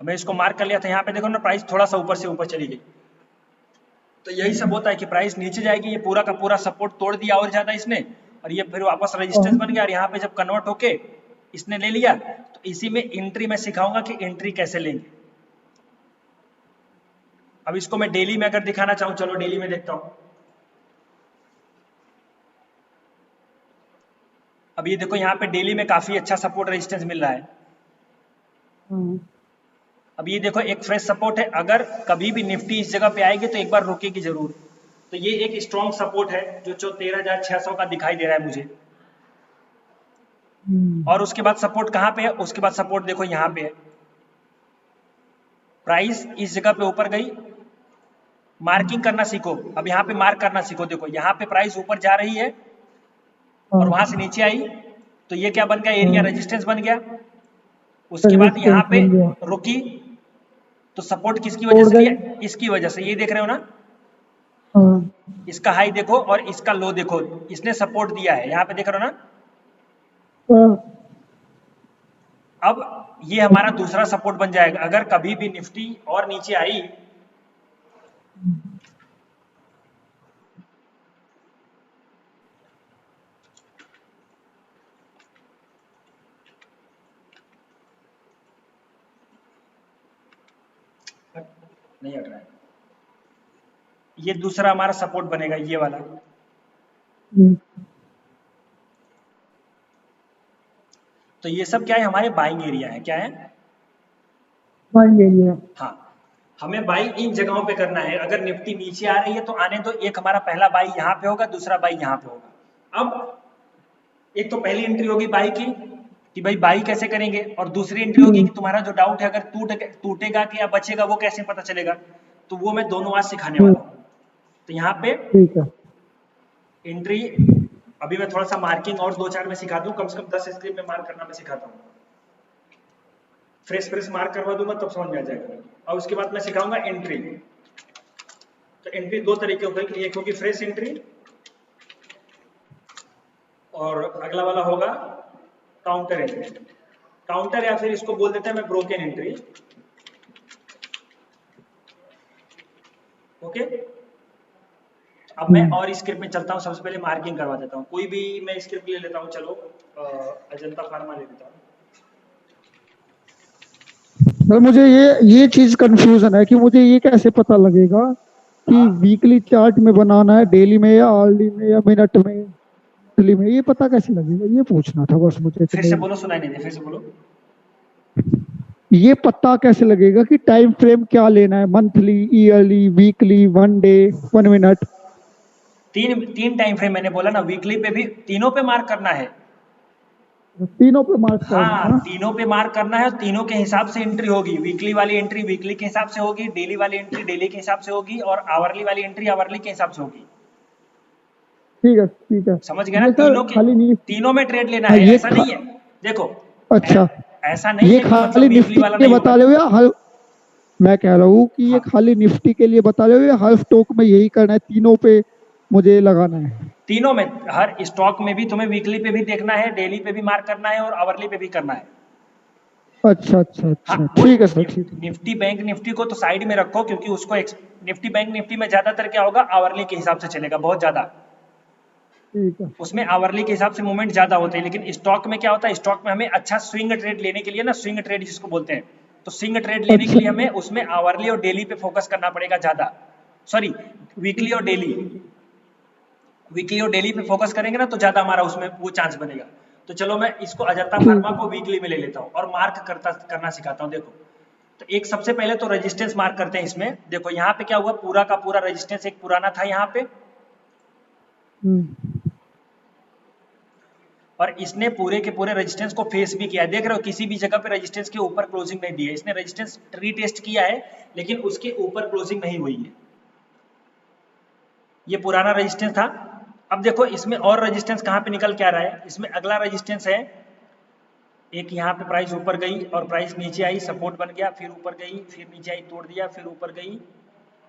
हमने इसको मार्क कर लिया था। यहाँ पे देखो ना प्राइस थोड़ा सा ऊपर से ऊपर चली गई, तो यही सब होता है कि प्राइस नीचे जाएगी, ये पूरा का पूरा सपोर्ट तोड़ दिया और ज्यादा इसने, और ये फिर वापस रेजिस्टेंस बन गया, और यहाँ पे जब कन्वर्ट होके इसने ले लिया, तो इसी में एंट्री मैं सिखाऊंगा कि एंट्री कैसे लेंगे। अब इसको मैं डेली में अगर दिखाना चाहूँ, चलो डेली में देखता हूँ। अब ये देखो यहाँ पे डेली में काफी अच्छा सपोर्ट रेजिस्टेंस मिल रहा है। अब ये देखो एक फ्रेश सपोर्ट है, अगर कभी भी निफ्टी इस जगह पे आएगी तो एक बार रुकेगी जरूर। तो ये एक स्ट्रॉन्ग सपोर्ट है जो 13,600 का दिखाई दे रहा है मुझे। और उसके बाद सपोर्ट कहाँ पे है, उसके बाद सपोर्ट देखो यहाँ पे है। प्राइस इस जगह पे ऊपर गई, मार्किंग करना सीखो, अब यहाँ पे मार्क करना सीखो। देखो यहाँ पे प्राइस ऊपर जा रही है और वहां से नीचे आई, तो ये क्या बन गया, एरिया रेजिस्टेंस बन गया। उसके बाद यहाँ पे रुकी, तो सपोर्ट किसकी वजह से लिया, इसकी वजह से, ये देख रहे हो ना, इसका हाई देखो और इसका लो देखो, इसने सपोर्ट दिया है, यहाँ पे देख रहे हो ना। अब ये हमारा दूसरा सपोर्ट बन जाएगा। अगर कभी भी निफ्टी और नीचे आई, नहीं हट रहा है, ये दूसरा हमारा सपोर्ट बनेगा, ये वाला। तो ये सब क्या है, हमारे बाइंग एरिया है। क्या है? Buying area. हाँ, हमें बाई इन जगहों पे करना है। अगर निफ्टी नीचे आ रही है तो आने दो, एक हमारा पहला बाई यहाँ पे होगा, दूसरा बाई यहाँ पे होगा। अब एक तो पहली एंट्री होगी बाई की कि भाई बाई कैसे करेंगे, और दूसरी एंट्री होगी कि तुम्हारा जो डाउट है अगर टूटेगा कि या बचेगा वो कैसे पता चलेगा, तो वो मैं दोनों आज सिखाने वाला हूँ। तो यहाँ पे एंट्री अभी मैं थोड़ा सा मार्किंग और 2-4 में सिखा दूं, कम से कम 10 स्क्रिप्ट में मार्क करना मैं सिखाता हूँ। फ्रेश मार्क करवा दूंगा तब समझ में आ जाएगा। और उसके बाद मैं सिखाऊंगा एंट्री। तो एंट्री दो तरीके होगी, एक होगी फ्रेश एंट्री और अगला वाला होगा काउंटर एंट्री। काउंटर या फिर इसको बोल देते हैं मैं ब्रोकन एंट्री। ओके, अब मैं और स्क्रिप्ट में चलता हूँ। सबसे पहले मार्किंग करवा देता हूँ, कोई भी मैं स्क्रिप्ट ले लेता हूँ। चलो अजंता फार्मा ले लेता हूँ। सर मुझे ये चीज कंफ्यूजन है कि मुझे ये कैसे पता लगेगा कि वीकली चार्ट में बनाना है, डेली में या आवर्ली में या मिनट में, डेली में, ये पता कैसे लगेगा, ये पूछना था बस मुझे। फिर से बोलो, सुनाई नहीं दे, फिर से बोलो। ये पता कैसे लगेगा कि टाइम फ्रेम क्या लेना है, monthly, yearly, weekly, 1 day, 1 minute? तीन तीन टाइम फ्रेम मैंने बोला ना, वीकली पे भी तीनों पे मार्क करना है। तीनों पे मार्क करना है हाँ, ना? तीनों पे मार्क करना है और तीनों के हिसाब से एंट्री होगी। वीकली वाली एंट्री वीकली के हिसाब से होगी, डेली वाली एंट्री डेली के हिसाब से होगी और आवरली वाली एंट्री आवरली के हिसाब से होगी। ठीक है, ठीक है। समझ गए ना? ये सर तीनों के खाली नहीं। तीनों में ट्रेड लेना हाँ, है, ऐसा नहीं है। देखो, ऐ- अच्छा, ऐसा नहीं ये है कि मतलब खाली वीकली निफ्टी वाला के लिए नहीं होगा। बता रहे हो या हर? मैं कह रहा हूँ कि ये हाँ, खाली निफ्टी के लिए बता रहे हो या हर स्टॉक में यही करना है, तीनों पे मुझे लगाना है? तीनों में, हर स्टॉक में भी तुम्हें वीकली पे भी देखना है, डेली पे भी मार्क करना है और आवरली पे भी करना है। अच्छा, अच्छा, हाँ, अच्छा, वो ठीक है सर, ठीक है। निफ्टी बैंक निफ्टी को तो साइड में रखो, क्योंकि उसको निफ्टी बैंक निफ्टी में ज्यादातर क्या होगा, आवरली के हिसाब से चलेगा बहुत ज्यादा। ठीक है। उसमें आवरली के हिसाब से मूवमेंट ज्यादा होते हैं, लेकिन स्टॉक में क्या होता है, स्टॉक में हमें अच्छा स्विंग ट्रेड लेने के लिए ना, स्विंग ट्रेड जिसको बोलते हैं, तो स्विंग ट्रेड लेने के अच्छा। लिए हमें उसमें आवरली और डेली पे फोकस करना पड़ेगा ज्यादा। सॉरी, वीकली और डेली। वीकली और डेली पे फोकस करेंगे ना तो ज्यादा हमारा उसमें वो चांस बनेगा। तो चलो मैं इसको अजंता ठीक फार्मा है। को वीकली में ले लेता हूँ और मार्क करना सिखाता हूँ। देखो, तो एक सबसे पहले तो रेजिस्टेंस मार्क करते हैं इसमें। देखो यहाँ पे क्या हुआ, पूरा का पूरा रेजिस्टेंस एक पुराना था यहाँ पे, हम्म। और इसने पूरे के पूरे रेजिस्टेंस को फेस भी किया है। देख रहे हो, किसी भी जगह पे रेजिस्टेंस के ऊपर क्लोजिंग नहीं दी है इसने। रेजिस्टेंस रीटेस्ट किया है लेकिन उसके ऊपर क्लोजिंग नहीं हुई है। ये पुराना रेजिस्टेंस था। अब देखो इसमें और रेजिस्टेंस कहाँ पे निकल के आ रहा है, इसमें अगला रेजिस्टेंस है, एक यहाँ पे प्राइस ऊपर गई और प्राइस नीचे आई, सपोर्ट बन गया, फिर ऊपर गई, फिर नीचे आई, तोड़ दिया, फिर ऊपर गई।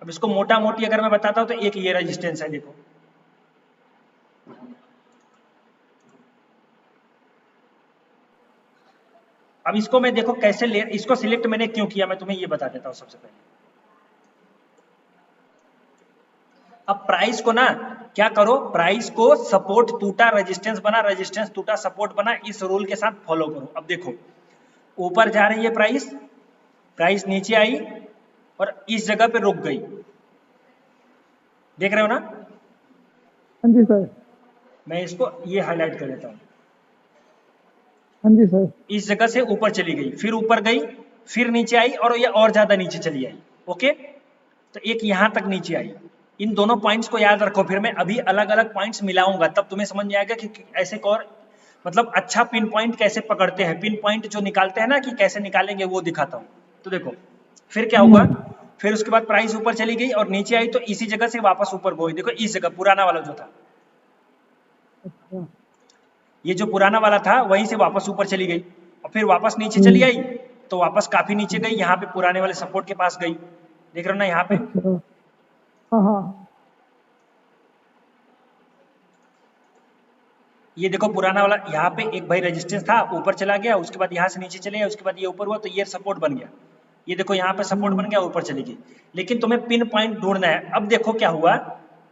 अब इसको मोटा मोटी अगर मैं बताता हूँ तो एक ये रेजिस्टेंस है, देखो। अब इसको मैं देखो कैसे ले, इसको सिलेक्ट मैंने क्यों किया, मैं तुम्हें ये बता देता हूँ सबसे पहले। अब प्राइस को ना क्या करो, प्राइस को सपोर्ट टूटा रेजिस्टेंस बना, रेजिस्टेंस टूटा सपोर्ट बना, इस रूल के साथ फॉलो करो। अब देखो, ऊपर जा रही है प्राइस, प्राइस नीचे आई और इस जगह पे रुक गई, देख रहे हो ना? हाँ जी सर। मैं इसको ये हाईलाइट कर देता हूँ। हाँ जी सर। इस जगह से ऊपर चली गई, फिर ऊपर गई, फिर नीचे आई और ये और ज्यादा नीचे चली आई। ओके, तो एक यहां तक नीचे आई। इन दोनों पॉइंट्स को याद रखो, फिर मैं अभी अलग अलग पॉइंट्स मिलाऊंगा, तब तुम्हें समझ में आएगा कि ऐसे और मतलब अच्छा पिन पॉइंट कैसे पकड़ते हैं, पिन पॉइंट जो निकालते हैं ना कि कैसे निकालेंगे वो दिखाता हूँ। तो देखो फिर क्या हुआ, फिर उसके बाद प्राइस ऊपर चली गई और नीचे आई तो इसी जगह से वापस ऊपर गई। देखो इस जगह पुराना वाला जो था, अच्छा। ये जो पुराना वाला था वहीं से वापस ऊपर चली गई और फिर वापस नीचे चली हम्म। आई, तो वापस काफी नीचे गई, यहाँ पे पुराने वाले सपोर्ट के पास गई। देख रहे हो ना यहाँ पे, अच्छा। हाँ, हाँ। ये देखो पुराना वाला यहाँ पे एक भाई रेजिस्टेंस था, ऊपर चला गया, उसके बाद यहाँ से नीचे चले गया, उसके बाद ये ऊपर हुआ तो ये सपोर्ट बन गया। ये देखो यहाँ पे सपोर्ट बन गया, ऊपर चली गई। लेकिन तुम्हें पिन पॉइंट ढूंढना है। अब देखो क्या हुआ,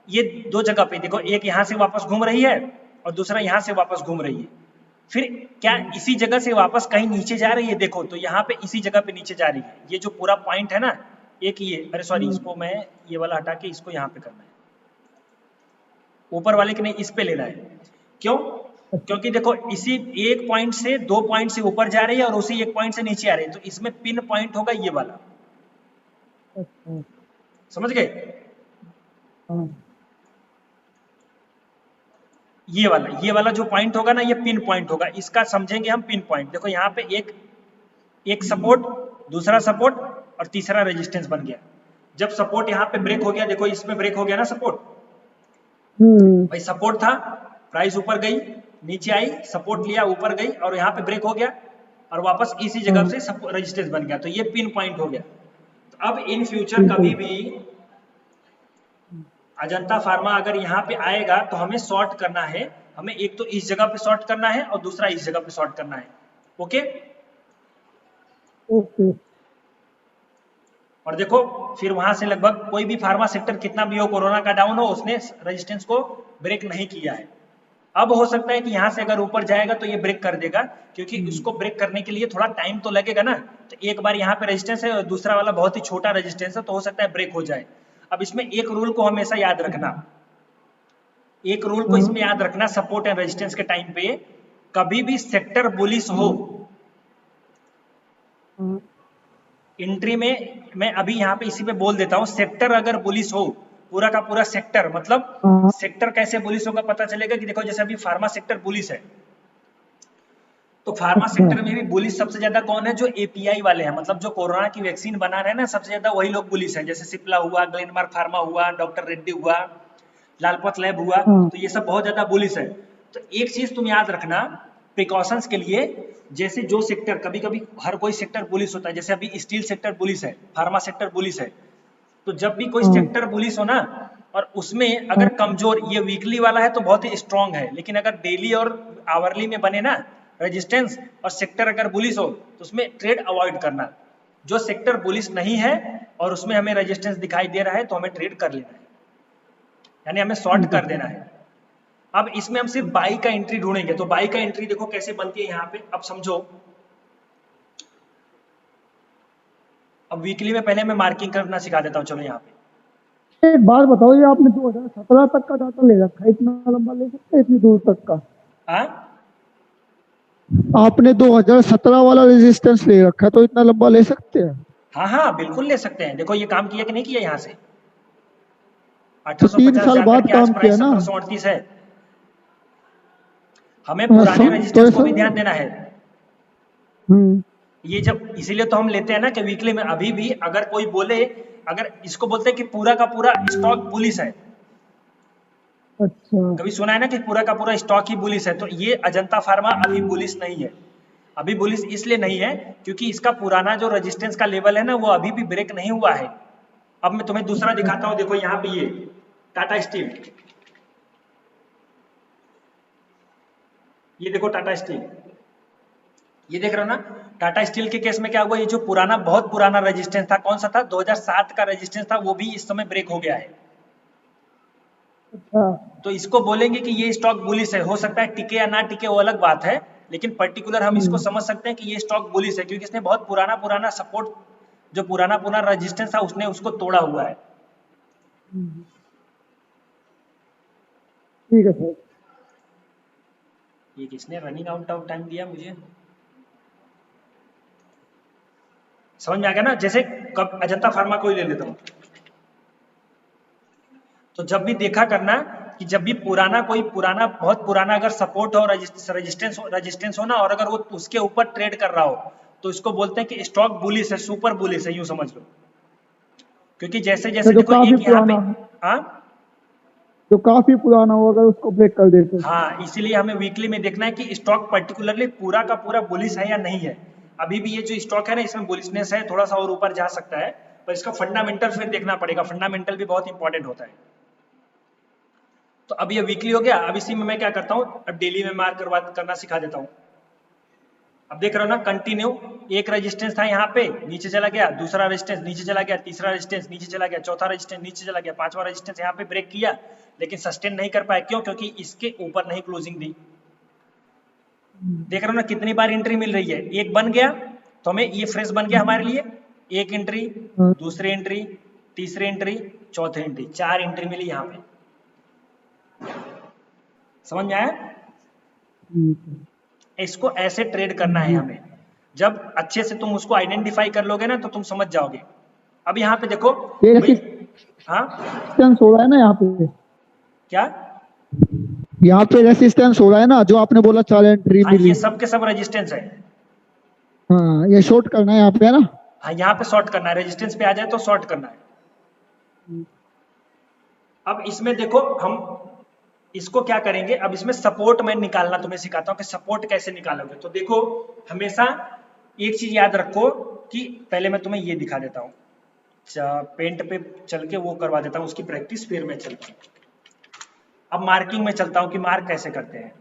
ये दो जगह पे देखो, एक यहाँ से वापस घूम रही है और दूसरा यहाँ से वापस घूम रही है। फिर क्या इसी जगह से वापस कहीं नीचे जा रही है? देखो तो यहाँ पे इसी जगह पे नीचे जा रही है। ये जो पूरा पॉइंट है ना, एक ये, अरे सॉरी, इसको मैं ये वाला हटा के इसको यहाँ पे करना है, ऊपर वाले के नहीं, इस पे लेना है। क्यों? क्योंकि देखो इसी एक पॉइंट से दो पॉइंट से ऊपर जा रही है और उसी एक पॉइंट से नीचे आ रही है, तो इसमें पिन पॉइंट होगा ये वाला। अच्छा। समझ गए? हाँ। ये वाला जो पॉइंट होगा ना, ये पिन पॉइंट होगा। इसका समझेंगे हम पिन पॉइंट। देखो यहाँ पे एक एक सपोर्ट, दूसरा सपोर्ट और तीसरा रेजिस्टेंस बन गया। जब सपोर्ट यहाँ पे ब्रेक हो गया, देखो इसमें ब्रेक हो गया ना सपोर्ट, भाई सपोर्ट था, प्राइस ऊपर गई, नीचे आई, सपोर्ट लिया, ऊपर गई और यहाँ पे ब्रेक हो गया और वापस इसी जगह से रेजिस्टेंस बन गया, तो ये पिन पॉइंट हो गया। तो अब इन फ्यूचर कभी भी अजंता फार्मा अगर यहाँ पे आएगा तो हमें शॉर्ट करना है। हमें एक तो इस जगह पे शॉर्ट करना है और दूसरा इस जगह पे शॉर्ट करना है। Okay, okay. और देखो फिर वहां से लगभग कोई भी फार्मा सेक्टर कितना भी हो, कोरोना का डाउन हो, उसने रेजिस्टेंस को ब्रेक नहीं किया है। अब हो सकता है कि यहाँ से अगर ऊपर जाएगा तो ये ब्रेक कर देगा, क्योंकि उसको ब्रेक करने के लिए थोड़ा टाइम तो लगेगा ना। तो एक बार यहाँ पे रेजिस्टेंस है और दूसरा वाला बहुत ही छोटा रेजिस्टेंस है, तो हो सकता है ब्रेक हो जाए। अब इसमें एक रूल को हमेशा याद रखना, एक रूल को इसमें याद रखना, सपोर्ट एंड रेजिस्टेंस के टाइम पे कभी भी सेक्टर बुलिश हो, एंट्री में मैं अभी यहाँ पे इसी पे बोल देता हूँ, सेक्टर अगर बुलिश हो, पूरा का पूरा सेक्टर, मतलब हाँ सेक्टर कैसे बुलिश होगा पता चलेगा कि देखो जैसे अभी फार्मा सेक्टर बुलिश है, तो फार्मा अच्छा सेक्टर में भी बुलिश सबसे ज्यादा कौन है, जो एपीआई वाले हैं, मतलब जो कोरोना की वैक्सीन बना रहे हैं ना, सबसे ज्यादा वही लोग बुलिश हैं, जैसे सिप्ला हुआ, ग्लेनमार्क फार्मा हुआ, डॉक्टर रेड्डी हुआ, लालपत लैब हुआ, हाँ तो ये सब बहुत ज्यादा बुलिश है। तो एक चीज तुम याद रखना प्रिकॉशंस के लिए, जैसे जो सेक्टर, कभी कभी हर कोई सेक्टर बुलिश होता है, जैसे अभी स्टील सेक्टर बुलिश है, फार्मा सेक्टर बुलिश है, तो जब भी कोई हाँ सेक्टर बुलिश हो ना, और उसमें हाँ अगर कमजोर, ये वीकली वाला है तो बहुत ही स्ट्रांग है, लेकिन अगर डेली और आवरली में बने ना रेजिस्टेंस, और सेक्टर अगर बुलिश हो तो उसमें ट्रेड अवॉइड करना। जो सेक्टर बुलिश नहीं है और उसमें हमें रेजिस्टेंस दिखाई दे रहा है तो हमें ट्रेड कर लेना है, यानी हमें शॉर्ट ठीक है कर सर। देना है। अब इसमें हम सिर्फ बाई का एंट्री ढूंढेंगे, तो बाई का एंट्री देखो कैसे बनती है यहाँ पे, अब समझो। अब वीकली में पहले मैं मार्किंग करना सिखा देता हूँ, चलो यहाँ पे। एक बात बताओ, ये आपने 2017 तक का डाटा ले रखा है, इतना लंबा ले सकते हैं इतनी दूर तक का? हाँ आपने 2017 वाला रेजिस्टेंस ले रखा है तो इतना लंबा ले सकते हैं? हाँ हाँ बिल्कुल ले सकते हैं, देखो ये काम किया कि नहीं किया यहाँ से, तो 1850 साल जा बाद करके आज काम किया प्राइस ना। 1738 है। हमें पुराने तो रेजिस्टेंस को ऐसा। भी ध्यान देना है। हम्म। ये जब इसीलिए तो हम लेते हैं ना कि वीकली में, अभी भी अगर कोई बोले, अगर इसको बोलते हैं कि पूरा का पूरा स्टॉक बुलिश है, अच्छा कभी सुना है ना कि पूरा का पूरा स्टॉक ही बुलिश है, तो ये अजंता फार्मा अभी बुलिश नहीं है। अभी बुलिश इसलिए नहीं है क्योंकि इसका पुराना जो रेजिस्टेंस का लेवल है ना, वो अभी भी ब्रेक नहीं हुआ है। अब मैं तुम्हें दूसरा दिखाता हूं, देखो यहाँ पे ये टाटा स्टील, ये देखो टाटा स्टील, ये देख रहे हो ना। टाटा स्टील के केस में क्या हुआ, ये जो पुराना, बहुत पुराना रेजिस्टेंस था, कौन सा था, 2007 का रेजिस्टेंस था, वो भी इस समय ब्रेक हो गया है। अच्छा। तो इसको बोलेंगे कि ये स्टॉक बुलिश है, हो सकता है टिके या ना टिके वो अलग बात है, लेकिन पर्टिकुलर हम इसको हम्म। समझ सकते हैं कि ये स्टॉक बुलिश है, क्योंकि इसने बहुत पुराना पुराना सपोर्ट, जो पुराना पुराना रेजिस्टेंस था उसने उसको तोड़ा हुआ है। हम्म। ठीक है सर। ये किसने रनिंग आउट ऑफ टाइम दिया मुझे, समझ में आ गया ना। जैसे कब अजंता फार्मा को ही ले लेता हूँ, तो जब भी देखा करना कि जब भी पुराना, कोई पुराना, बहुत पुराना अगर सपोर्ट हो, रेजिस्टेंस हो ना, और अगर वो उसके ऊपर ट्रेड कर रहा हो, तो इसको बोलते हैं कि स्टॉक बुलिश है, सुपर बुलिश है, यूं समझ लो। क्योंकि जैसे तो जैसे जो देखो काफी एक यहाँ पे, पुराना, हाँ जो काफी पुराना हो अगर उसको ब्रेक कर देते। हाँ, इसीलिए हमें वीकली में देखना है कि स्टॉक पर्टिकुलरली पूरा का पूरा बुलिश है या नहीं है। अभी भी ये जो स्टॉक है ना, इसमें बुलिशनेस है, थोड़ा सा और ऊपर जा सकता है, पर इसका फंडामेंटल फिर देखना पड़ेगा, फंडामेंटल भी बहुत इंपॉर्टेंट होता है। तो अब ये वीकली हो गया, अब इसी में मैं क्या करता हूँ, अब डेली में मार्क करना सिखा देता हूँ। अब देख रहे हो ना, कंटिन्यू एक रेजिस्टेंस था यहाँ पे, नीचे चला गया, दूसरा रेजिस्टेंस नीचे चला गया, तीसरा रेजिस्टेंस नीचे चला गया, चौथा रेजिस्टेंस नीचे चला गया, पांचवा रेजिस्टेंस यहाँ पे ब्रेक किया, लेकिन सस्टेन नहीं कर पाया, क्यों, क्योंकि इसके ऊपर नहीं क्लोजिंग दी। देख रहे हो ना कितनी बार एंट्री मिल रही है, एक बन गया तो हमें ये फ्रेश बन गया हमारे लिए, एक एंट्री, हाँ, दूसरी एंट्री, तीसरी एंट्री, चौथी एंट्री, 4 एंट्री मिली यहाँ पे। समझ में आया। ठीक है। इसको ऐसे ट्रेड करना है जी। हमें, जब अच्छे से तुम उसको आइडेंटिफाई कर लोगे ना, तो तुम समझ जाओगे। अब यहाँ पे देखो ये भाई, हाँ रेसिस्टेंस हो रहा है ना यहाँ पे? क्या, यहाँ पे रेसिस्टेंस हो रहा है ना, जो आपने बोला 4 एंट्री हाँ ये मिली। सब के सब रेजिस्टेंस है। हाँ, ये शॉर्ट करना है यहाँ पे है ना? हाँ यहाँ पे शॉर्ट करना है, रेजिस्टेंस पे आ जाए तो शॉर्ट करना है। अब इसमें देखो हम इसको क्या करेंगे, अब इसमें सपोर्ट मैं निकालना तुम्हें सिखाता हूँ कि सपोर्ट कैसे निकालोगे। तो देखो हमेशा एक चीज याद रखो, कि पहले मैं तुम्हें ये दिखा देता हूँ, पेंट पे चल के वो करवा देता हूँ उसकी प्रैक्टिस, फिर मैं चलता हूँ। अब मार्किंग में चलता हूँ कि मार्क कैसे करते हैं।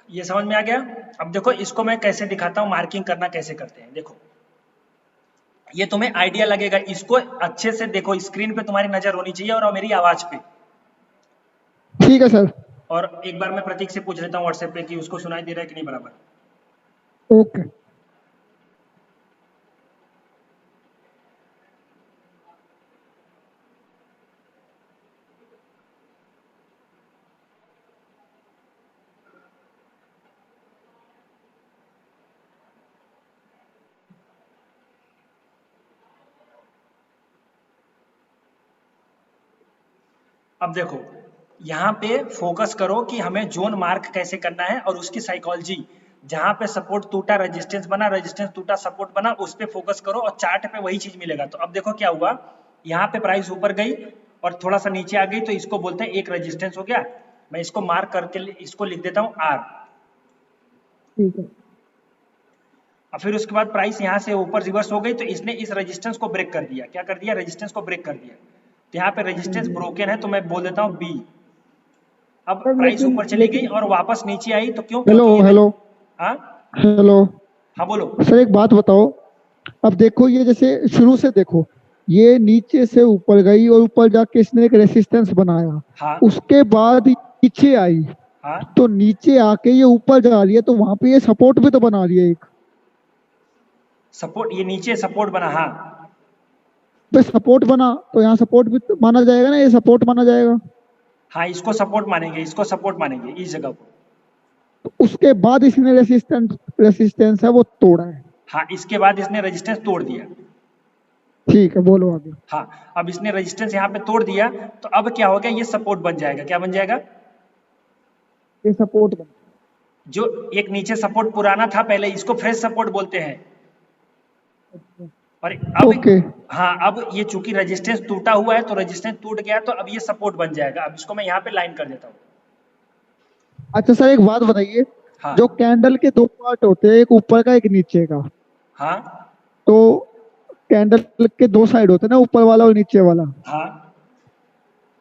ये समझ में आ गया। अब देखो इसको मैं कैसे दिखाता हूँ, मार्किंग करना कैसे करते हैं। देखो ये तुम्हें आइडिया लगेगा, इसको अच्छे से देखो, स्क्रीन पे तुम्हारी नजर होनी चाहिए और मेरी आवाज पे। ठीक है सर। और एक बार मैं प्रतीक से पूछ लेता हूँ व्हाट्सएप पे कि उसको सुनाई दे रहा है कि नहीं बराबर। ओके। अब देखो यहाँ पे फोकस करो कि हमें जोन मार्क कैसे करना है और उसकी साइकोलॉजी, जहाँ पे सपोर्ट टूटा रेजिस्टेंस बना, रेजिस्टेंस टूटा सपोर्ट बना, उस पे फोकस करो और चार्ट पे वही चीज मिलेगा। तो अब देखो क्या हुआ, यहाँ पे प्राइस ऊपर गई और थोड़ा सा नीचे आ गई, तो इसको बोलते हैं एक रेजिस्टेंस हो गया। मैं इसको मार्क करके इसको लिख देता हूँ R। ठीक है। और फिर उसके बाद प्राइस यहाँ से ऊपर रिवर्स हो गई, तो इसने इस रेजिस्टेंस को ब्रेक कर दिया। क्या कर दिया, रेजिस्टेंस को ब्रेक कर दिया। तो यहाँ पे रेजिस्टेंस ब्रोकन है, तो मैं बोल देता हूँ B। अब सर प्राइस लेकिन ऊपर चली गई लेकिन और वापस नीचे आई, तो क्यों, हेलो क्योंकि ये हेलो हाँ हेलो हाँ बोलो। सर, एक बात बताओ। अब देखो ये जैसे शुरू से देखो, ये नीचे से ऊपर गई और ऊपर जाके इसने एक रेसिस्टेंस बनाया, हाँ उसके बाद नीचे आई, हाँ तो नीचे आके ये ऊपर जा रही है, तो वहां पे ये सपोर्ट भी तो बना रही है एक। सपोर्ट, ये नीचे सपोर्ट बना, हाँ पे सपोर्ट बना तो यहाँ सपोर्ट भी तो माना जाएगा ना, ये सपोर्ट माना जाएगा। हाँ, इसको सपोर्ट मानेंगे, इसको सपोर्ट मानेंगे इस जगह को। तो उसके बाद इसने रेसिस्टेंस रेसिस्टेंस है वो तोड़ा है। हाँ, इसके बाद इसने रेजिस्टेंस तोड़ दिया। ठीक है, बोलो आगे। हाँ, अब इसने रेजिस्टेंस यहाँ पे तोड़ दिया, तो अब क्या हो गया, ये सपोर्ट बन जाएगा। क्या बन जाएगा, ये सपोर्ट बना। जो एक नीचे सपोर्ट पुराना था पहले, इसको फ्रेश सपोर्ट बोलते हैं। अच्छा। और अब ओके। हाँ, अब ये चूंकि रेजिस्टेंस टूटा हुआ है, तो रेजिस्टेंस टूट गया, तो अब ये सपोर्ट बन जाएगा। अब इसको मैं यहाँ पे लाइन कर देता हूँ। अच्छा सर, एक बात बताइए। हाँ जो कैंडल के दो पार्ट होते हैं, एक ऊपर का एक नीचे का, हाँ तो कैंडल के दो साइड होते हैं ना, ऊपर वाला और नीचे वाला, हाँ,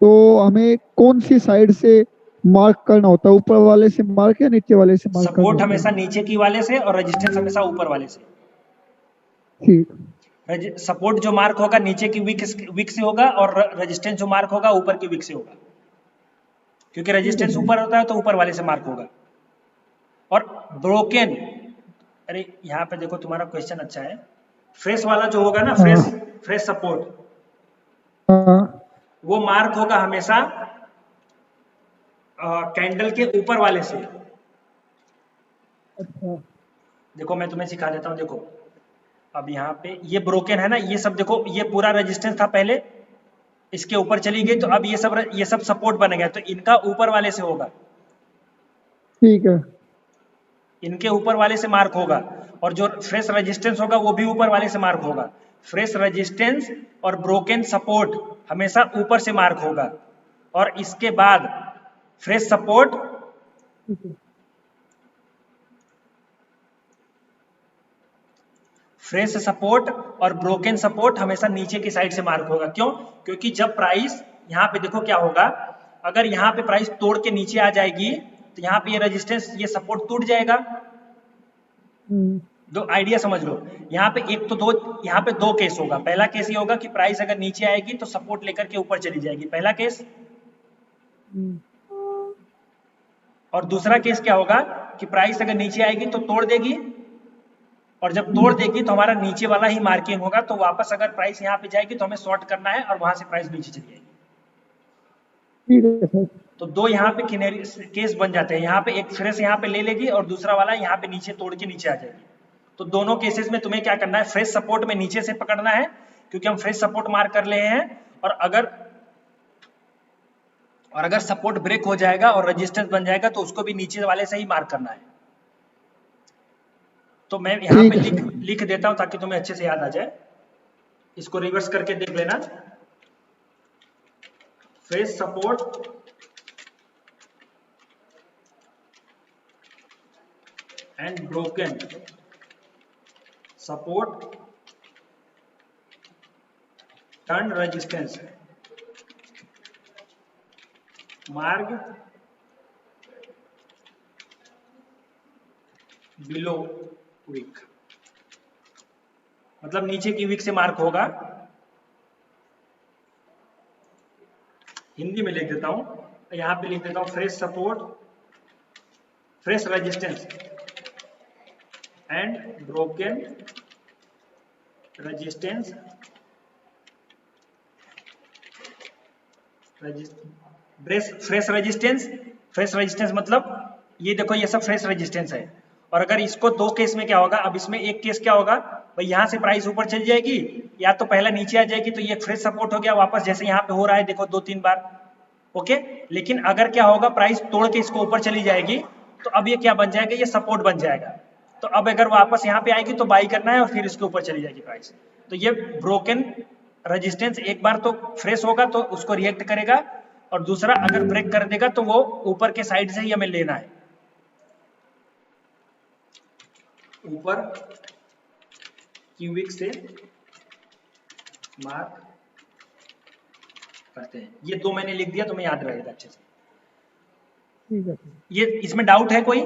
तो हमें कौन सी साइड से मार्क करना होता है, ऊपर वाले से मार्क या नीचे वाले से मार्क करना सपोर्ट होता हमेशा है? नीचे की वाले से और रेजिस्टेंस हमेशा ऊपर वाले से। ठीक। सपोर्ट जो मार्क होगा नीचे की विक से होगा, और रेजिस्टेंस जो मार्क होगा ऊपर की विक से होगा, क्योंकि ठीक है रेजिस्टेंस सर। ऊपर होता है तो ऊपर वाले से मार्क होगा। और ब्रोकन, अरे यहाँ पे देखो तुम्हारा क्वेश्चन अच्छा है। फ्रेश वाला जो होगा ना, फ्रेश हाँ फ्रेश सपोर्ट, हाँ। वो मार्क होगा हमेशा कैंडल के ऊपर वाले से। अच्छा। देखो मैं तुम्हें सिखा देता हूँ, देखो अब यहाँ पे ये ब्रोकन है ना, ये सब देखो, ये पूरा रेजिस्टेंस था पहले, इसके ऊपर चली गई, तो अब ये सब सपोर्ट बन गया, तो इनका ऊपर वाले से होगा, ठीक है। इनके ऊपर वाले से मार्क होगा। और जो फ्रेश रेजिस्टेंस होगा वो भी ऊपर वाले से मार्क होगा। फ्रेश रेजिस्टेंस और ब्रोकन सपोर्ट हमेशा ऊपर से मार्क होगा, और इसके बाद फ्रेश सपोर्ट, ठीक है। फ्रेश सपोर्ट और ब्रोकन सपोर्ट हमेशा नीचे की साइड से मार्क होगा। क्यों, क्योंकि जब प्राइस यहाँ पे देखो क्या होगा, अगर यहाँ पे प्राइस तोड़ के नीचे आ जाएगी, तो यहाँ पे ये रेजिस्टेंस, ये सपोर्ट टूट जाएगा। हम्म। दो आइडिया समझ लो, यहाँ पे एक तो दो, यहाँ पे दो केस होगा। पहला केस ये होगा कि प्राइस अगर नीचे आएगी तो सपोर्ट लेकर के ऊपर चली जाएगी, पहला केस। हम्म। और दूसरा केस क्या होगा कि प्राइस अगर नीचे आएगी तो तोड़ देगी, और जब तोड़ देगी तो हमारा नीचे वाला ही मार्किंग होगा, तो वापस अगर प्राइस यहाँ पे जाएगी तो हमें शॉर्ट करना है, और वहां से प्राइस नीचे चली जाएगी। ठीक है सर। तो दो यहाँ पे केस बन जाते हैं, यहाँ पे एक फ्रेश यहाँ पे ले लेगी और दूसरा वाला यहाँ पे नीचे तोड़ के नीचे आ जाएगी। तो दोनों केसेस में तुम्हें क्या करना है, फ्रेश सपोर्ट में नीचे से पकड़ना है, क्योंकि हम फ्रेश सपोर्ट मार्क कर रहे हैं। और अगर सपोर्ट ब्रेक हो जाएगा और रेजिस्टेंस बन जाएगा, तो उसको भी नीचे वाले से ही मार्क करना है। तो मैं यहाँ ठीक पे है लिख सर। लिख देता हूँ ताकि तुम्हें अच्छे से याद आ जाए। इसको रिवर्स करके देख लेना। Fresh support and broken support turn resistance मार्ग बिलो विक, मतलब नीचे की विक से मार्क होगा। हिंदी में लिख देता हूं, यहां पे लिख देता हूं fresh support, fresh resistance and broken resistance, fresh resistance, fresh resistance मतलब ये देखो ये सब फ्रेश रेजिस्टेंस है। और अगर इसको दो केस में क्या होगा, अब इसमें एक केस क्या होगा भाई, यहाँ से प्राइस ऊपर चली जाएगी या तो पहला नीचे आ जाएगी, तो ये फ्रेश सपोर्ट हो गया वापस, जैसे यहाँ पे हो रहा है देखो 2-3 बार। ओके, लेकिन अगर क्या होगा प्राइस तोड़ के इसको ऊपर चली जाएगी तो अब ये क्या बन जाएगा, ये सपोर्ट बन जाएगा। तो अब अगर वापस यहाँ पे आएगी तो बाई करना है और फिर इसके ऊपर चली जाएगी प्राइस। तो ये ब्रोकन रेजिस्टेंस एक बार तो फ्रेश होगा तो उसको रिएक्ट करेगा, और दूसरा अगर ब्रेक कर देगा तो वो ऊपर के साइड से ही हमें लेना है, ऊपर की विक से मार्क करते हैं। ये दो मैंने लिख दिया, तुम्हें याद रहेगा अच्छे से। ठीक है। ये इसमें डाउट है कोई?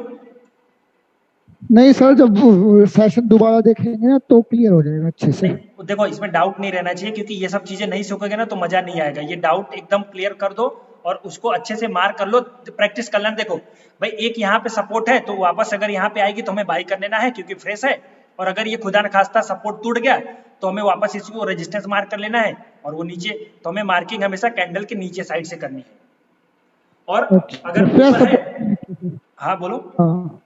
नहीं सर, जब सेशन दोबारा देखेंगे ना तो क्लियर हो जाएगा अच्छे से। नहीं देखो, इसमें डाउट नहीं रहना चाहिए, क्योंकि ये सब चीजें नहीं सीखोगे ना तो मजा नहीं आएगा। ये डाउट एकदम क्लियर कर दो और उसको अच्छे से मार्क कर लो, प्रैक्टिस कर लेना। देखो भाई, एक यहाँ पे सपोर्ट है तो वापस अगर यहाँ पे आएगी तो हमें बाई कर लेना है क्योंकि फ्रेश है, और अगर ये खुदा न खास्ता सपोर्ट टूट गया तो हमें वापस इसको रेजिस्टेंस मार्क कर लेना है, और वो नीचे तो हमें मार्किंग हमेशा कैंडल के नीचे साइड से करनी है। और अगर ऊपर है, हाँ बोलो। हाँ,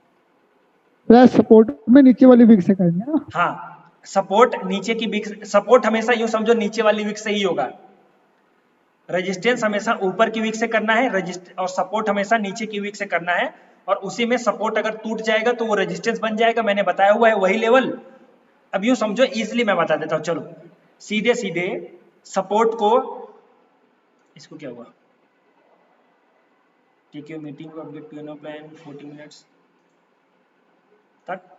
फ्रेश सपोर्ट में नीचे वाली विक से करेंगे ना। हाँ, सपोर्ट नीचे की विक, सपोर्ट हमेशा यूं समझो नीचे वाली विक से ही होगा, रेजिस्टेंस हमेशा ऊपर की वीक से करना है, और सपोर्ट हमेशा नीचे की वीक से करना है। और उसी में सपोर्ट अगर टूट जाएगा तो वो रेजिस्टेंस बन जाएगा, मैंने बताया हुआ है वही लेवल। अब यूं समझो, इजीली मैं बता देता हूं, चलो सीधे सीधे सपोर्ट को, इसको क्या हुआ, take your meeting to update piano plan 40 minutes तक।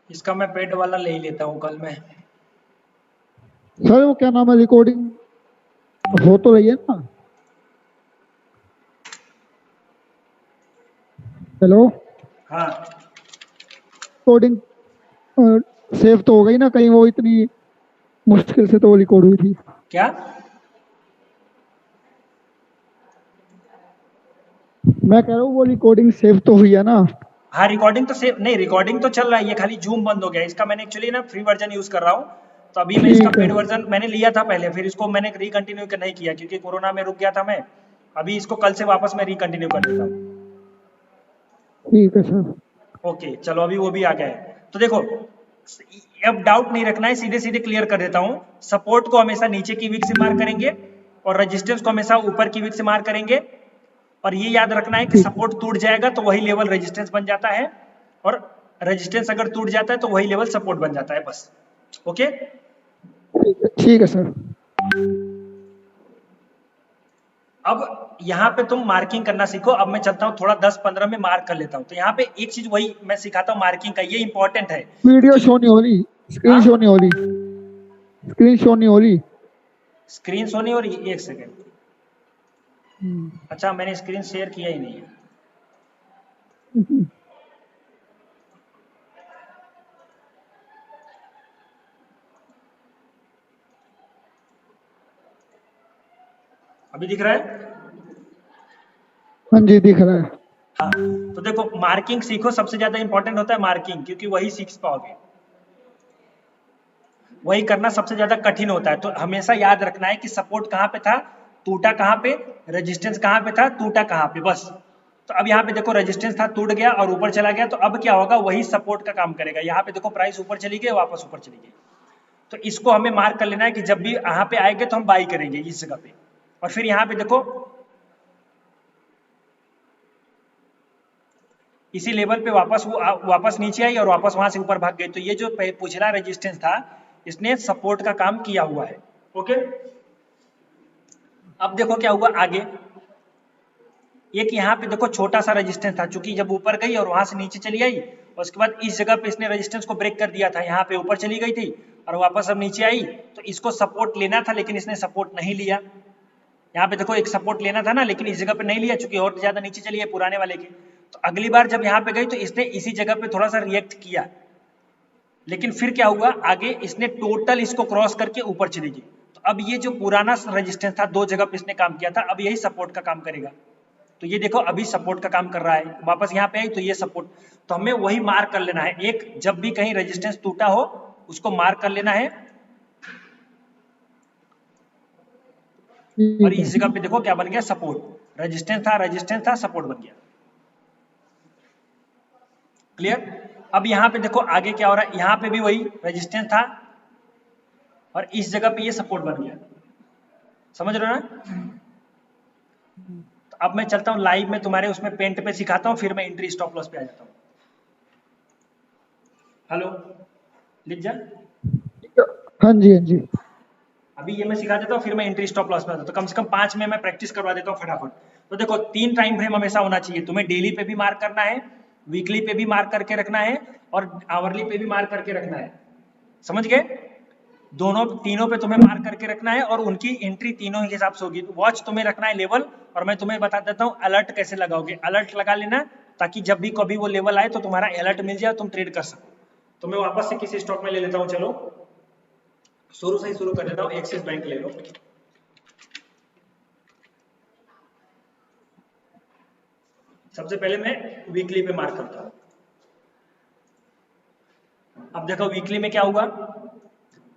इसका मैं पेड वाला ले ही लेता हूं कल मैं। सर वो क्या नाम है, रिकॉर्डिंग हो तो रही है ना? हेलो, हाँ, रिकॉर्डिंग सेव तो हो गई ना कहीं? वो इतनी मुश्किल से तो वो रिकॉर्ड हुई थी। क्या? मैं कह रहा हूँ वो रिकॉर्डिंग सेव तो हुई है ना? हाँ, रिकॉर्डिंग तो सेव नहीं, रिकॉर्डिंग तो चल रहा है, ये खाली जूम बंद हो गया। इसका मैंने एक्चुअली ना फ्री वर्जन यूज कर रहा हूँ, तो अभी मैं इसका ठीक है, पेड वर्जन मैंने लिया था पहले, फिर इसको मैंने रिकंटिन्यू नहीं किया क्योंकि कोरोना में रुक गया था मैं। अभी इसको कल से वापस मैं रिकंटिन्यू कर देता हूँ। ठीक है सर। ओके चलो, अभी वो भी आ गया है। तो देखो, अब डाउट नहीं रखना है, सीधे सीधे क्लियर कर देता हूँ। सपोर्ट को हमेशा नीचे की वीक से मार करेंगे और रेजिस्टेंस को हमेशा ऊपर की वीक से मार करेंगे। और ये याद रखना है कि सपोर्ट टूट जाएगा तो वही लेवल रेजिस्टेंस बन जाता है, और रेजिस्टेंस अगर टूट जाता है तो वही लेवल सपोर्ट बन जाता है, बस। ओके, ठीक है सर। अब यहाँ पे तुम मार्किंग करना सीखो। अब मैं चलता हूँ थोड़ा 10-15 में मार्क कर लेता हूँ। तो यहाँ पे एक चीज वही मैं सिखाता हूँ मार्किंग का, ये इंपॉर्टेंट है। वीडियो शो नहीं हो रही, स्क्रीन शो नहीं हो रही, स्क्रीन शो नहीं हो रही। स्क्रीन शो नहीं हो रही, एक सेकेंड। अच्छा, मैंने स्क्रीन शेयर किया ही नहीं है। अभी दिख रहा है? हाँ जी, दिख रहा है। हाँ, तो देखो मार्किंग सीखो, सबसे ज्यादा इंपॉर्टेंट होता है मार्किंग, क्योंकि वही सीख पाओगे। वही करना सबसे ज्यादा कठिन होता है। तो हमेशा याद रखना है कि सपोर्ट कहाँ पे था, टूटा कहाँ पे, रेजिस्टेंस कहाँ पे था, टूटा कहाँ पे, बस। तो अब यहाँ पे देखो रेजिस्टेंस था, टूट गया और ऊपर चला गया, तो अब क्या होगा, वही सपोर्ट का काम करेगा। यहाँ पे देखो प्राइस ऊपर चली गई, वापस ऊपर चली गई, तो इसको हमें मार्क कर लेना है कि जब भी यहाँ पे आएंगे तो हम बाई करेंगे इस जगह पे। और फिर यहाँ पे देखो इसी लेवल पे वापस वो वापस नीचे आई और वापस वहां से ऊपर भाग गई। तो ये जो पिछला रेजिस्टेंस था इसने सपोर्ट का काम किया हुआ है। ओके, अब देखो क्या हुआ आगे। एक यहाँ पे देखो छोटा सा रेजिस्टेंस था, चूंकि जब ऊपर गई और वहां से नीचे चली आई, और उसके बाद इस जगह पे इसने रेजिस्टेंस को ब्रेक कर दिया था, यहाँ पे ऊपर चली गई थी और वापस अब नीचे आई, तो इसको सपोर्ट लेना था लेकिन इसने सपोर्ट नहीं लिया। यहाँ पे देखो एक सपोर्ट लेना था ना, लेकिन इस जगह पे नहीं लिया, चूंकि और ज्यादा नीचे चली है पुराने वाले के। तो अगली बार जब यहाँ पे गई तो इसने इसी जगह पे थोड़ा सा रिएक्ट किया, लेकिन फिर क्या हुआ आगे, इसने टोटल इसको क्रॉस करके ऊपर चली गई। तो अब ये जो पुराना रेजिस्टेंस था, दो जगह पे इसने काम किया था, अब यही सपोर्ट का काम करेगा। तो ये देखो अभी सपोर्ट का काम कर रहा है, वापस यहाँ पे आई तो ये सपोर्ट। तो हमें वही मार्क कर लेना है, एक जब भी कहीं रेजिस्टेंस टूटा हो उसको मार्क कर लेना है। और इस जगह पे देखो क्या बन गया, सपोर्ट। रेजिस्टेंस था सपोर्ट बन गया। क्लियर। अब यहाँ पे देखो आगे क्या हो रहा है, यहाँ पे भी वही रेजिस्टेंस था और इस जगह पे ये सपोर्ट बन गया। समझ रहे हो ना। तो अब मैं चलता हूँ लाइव में तुम्हारे उसमें पेंट पे सिखाता हूँ, फिर मैं एंट्री स्टॉप लॉस पे आ जाता हूँ। हेलो, लिख जा। हाँ जी हाँ जी। अभी ये मैं सिखा देता हूँ, फिर मैं एंट्री स्टॉप लॉस पे आता हूँ। तो कम से कम 5 में मैं प्रैक्टिस करवा देता हूँ फटाफट। तो देखो 3 टाइम फ्रेम हमेशा होना चाहिए, तुम्हें डेली पे भी मार्क करना है, वीकली पे भी मार्क करके रखना है और आवरली पे भी मार्क करके रखना है। समझ गए। दोनों तीनों पे तुम्हें मार्क करके रखना है और उनकी एंट्री तीनों ही हिसाब से होगी। वॉच तुम्हें रखना है लेवल, और मैं तुम्हें बता देता हूँ अलर्ट कैसे लगाओगे। अलर्ट लगा लेना ताकि जब भी कभी वो लेवल आए तो तुम्हारा अलर्ट मिल जाए, तुम ट्रेड कर सको। तो मैं वापस से किसी स्टॉक में ले लेता हूँ। चलो शुरू से ही शुरू कर देता हूँ, एक्सिस बैंक ले लो। सबसे पहले मैं वीकली पे मार्क करता हूँ। अब देखो वीकली में क्या हुआ,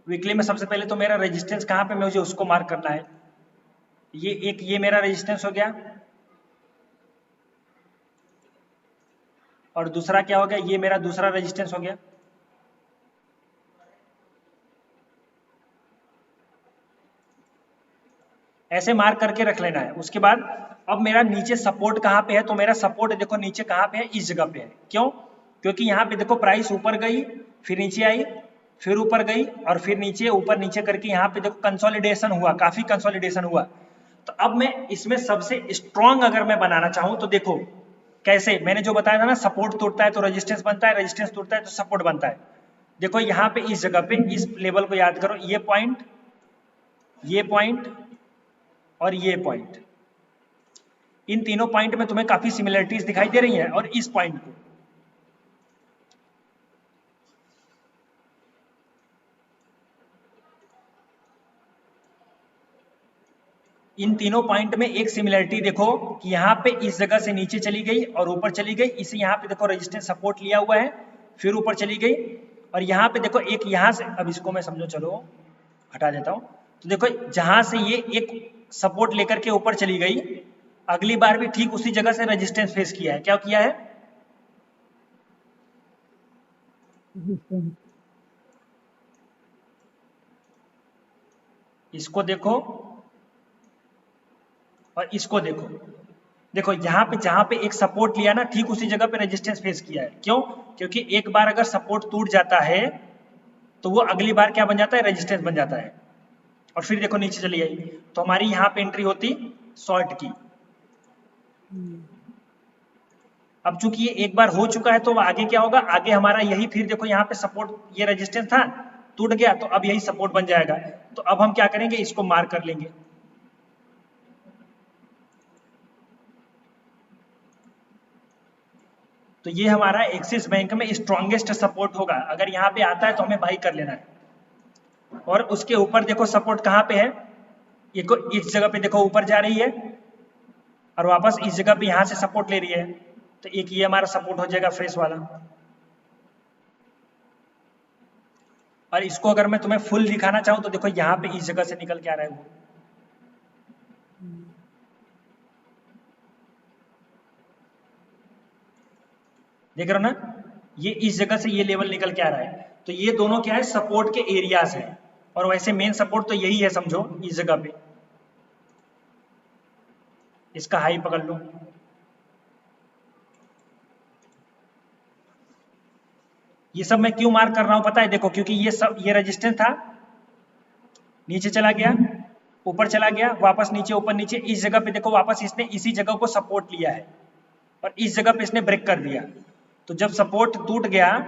वीकली में सबसे पहले तो मेरा रेजिस्टेंस कहाँ पे मुझे उसको मार्क करना है। ये मेरा रेजिस्टेंस हो गया, और दूसरा क्या हो गया, ये मेरा दूसरा रेजिस्टेंस हो गया। ऐसे मार्क करके रख लेना है। उसके बाद अब मेरा नीचे सपोर्ट कहाँ पे है, तो मेरा सपोर्ट देखो नीचे कहाँ पे है, इस जगह पे है। क्यों, क्योंकि यहाँ पे देखो प्राइस ऊपर गई, फिर नीचे आई, फिर ऊपर गई और फिर नीचे, ऊपर नीचे करके यहाँ पे देखो कंसोलिडेशन हुआ, काफी कंसोलिडेशन हुआ। तो अब मैं इसमें सबसे स्ट्रॉन्ग अगर मैं बनाना चाहूँ तो देखो कैसे, मैंने जो बताया था ना, सपोर्ट टूटता है तो रेजिस्टेंस बनता है, रेजिस्टेंस टूटता है तो सपोर्ट बनता है। देखो यहाँ पे इस जगह पे इस लेवल को याद करो, ये पॉइंट, ये पॉइंट और ये पॉइंट, इन तीनों पॉइंट में तुम्हें काफी सिमिलरिटीज दिखाई दे रही हैं। और इस पॉइंट को, इन तीनों पॉइंट में एक सिमिलरिटी देखो कि यहाँ पे इस जगह से नीचे चली गई और ऊपर चली गई, इसे यहाँ पे देखो रेजिस्टेंस सपोर्ट लिया हुआ है, फिर ऊपर चली गई। और यहाँ पे देखो एक यहाँ से, अब इसको मैं समझो, चलो हटा देता हूँ। तो देखो जहां से ये एक सपोर्ट लेकर के ऊपर चली गई, अगली बार भी ठीक उसी जगह से रेजिस्टेंस फेस किया है। क्या किया है, इसको देखो और इसको देखो। देखो यहाँ पे जहां पे एक सपोर्ट लिया ना, ठीक उसी जगह पे रेजिस्टेंस फेस किया है। क्यों, क्योंकि एक बार अगर सपोर्ट टूट जाता है तो वो अगली बार क्या बन जाता है, रेजिस्टेंस बन जाता है। और फिर देखो नीचे चली आई, तो हमारी यहाँ पे एंट्री होती शॉर्ट की। अब चूंकि ये एक बार हो चुका है तो आगे क्या होगा, आगे हमारा यही, फिर देखो यहाँ पे सपोर्ट, ये रेजिस्टेंस था टूट गया तो अब यही सपोर्ट बन जाएगा। तो अब हम क्या करेंगे, इसको मार्क कर लेंगे। तो ये हमारा एक्सिस बैंक में स्ट्रॉन्गेस्ट सपोर्ट होगा। अगर यहाँ पे आता है तो हमें बाई कर लेना है। और उसके ऊपर देखो सपोर्ट कहाँ पे है, ये को इस जगह पे देखो ऊपर जा रही है और वापस इस जगह पे यहाँ से सपोर्ट ले रही है। तो एक ये हमारा सपोर्ट हो जाएगा फ्रेश वाला। और इसको अगर मैं तुम्हें फुल दिखाना चाहूँ तो देखो यहाँ पे इस जगह से निकल के आ रहा है वो, देख रहे हो ना, ये इस जगह से ये लेवल निकल के आ रहा है। तो ये दोनों क्या है, सपोर्ट के एरियाज हैं। और वैसे मेन सपोर्ट तो यही है समझो, इस जगह पे इसका हाई पकड़ लो। ये सब मैं क्यों मार्क कर रहा हूं पता है, देखो क्योंकि ये सब, ये रेजिस्टेंस था, नीचे चला गया, ऊपर चला गया, वापस नीचे, ऊपर नीचे, इस जगह पे देखो वापस इसने इसी जगह को सपोर्ट लिया है और इस जगह पे इसने ब्रेक कर दिया। तो जब सपोर्ट टूट गया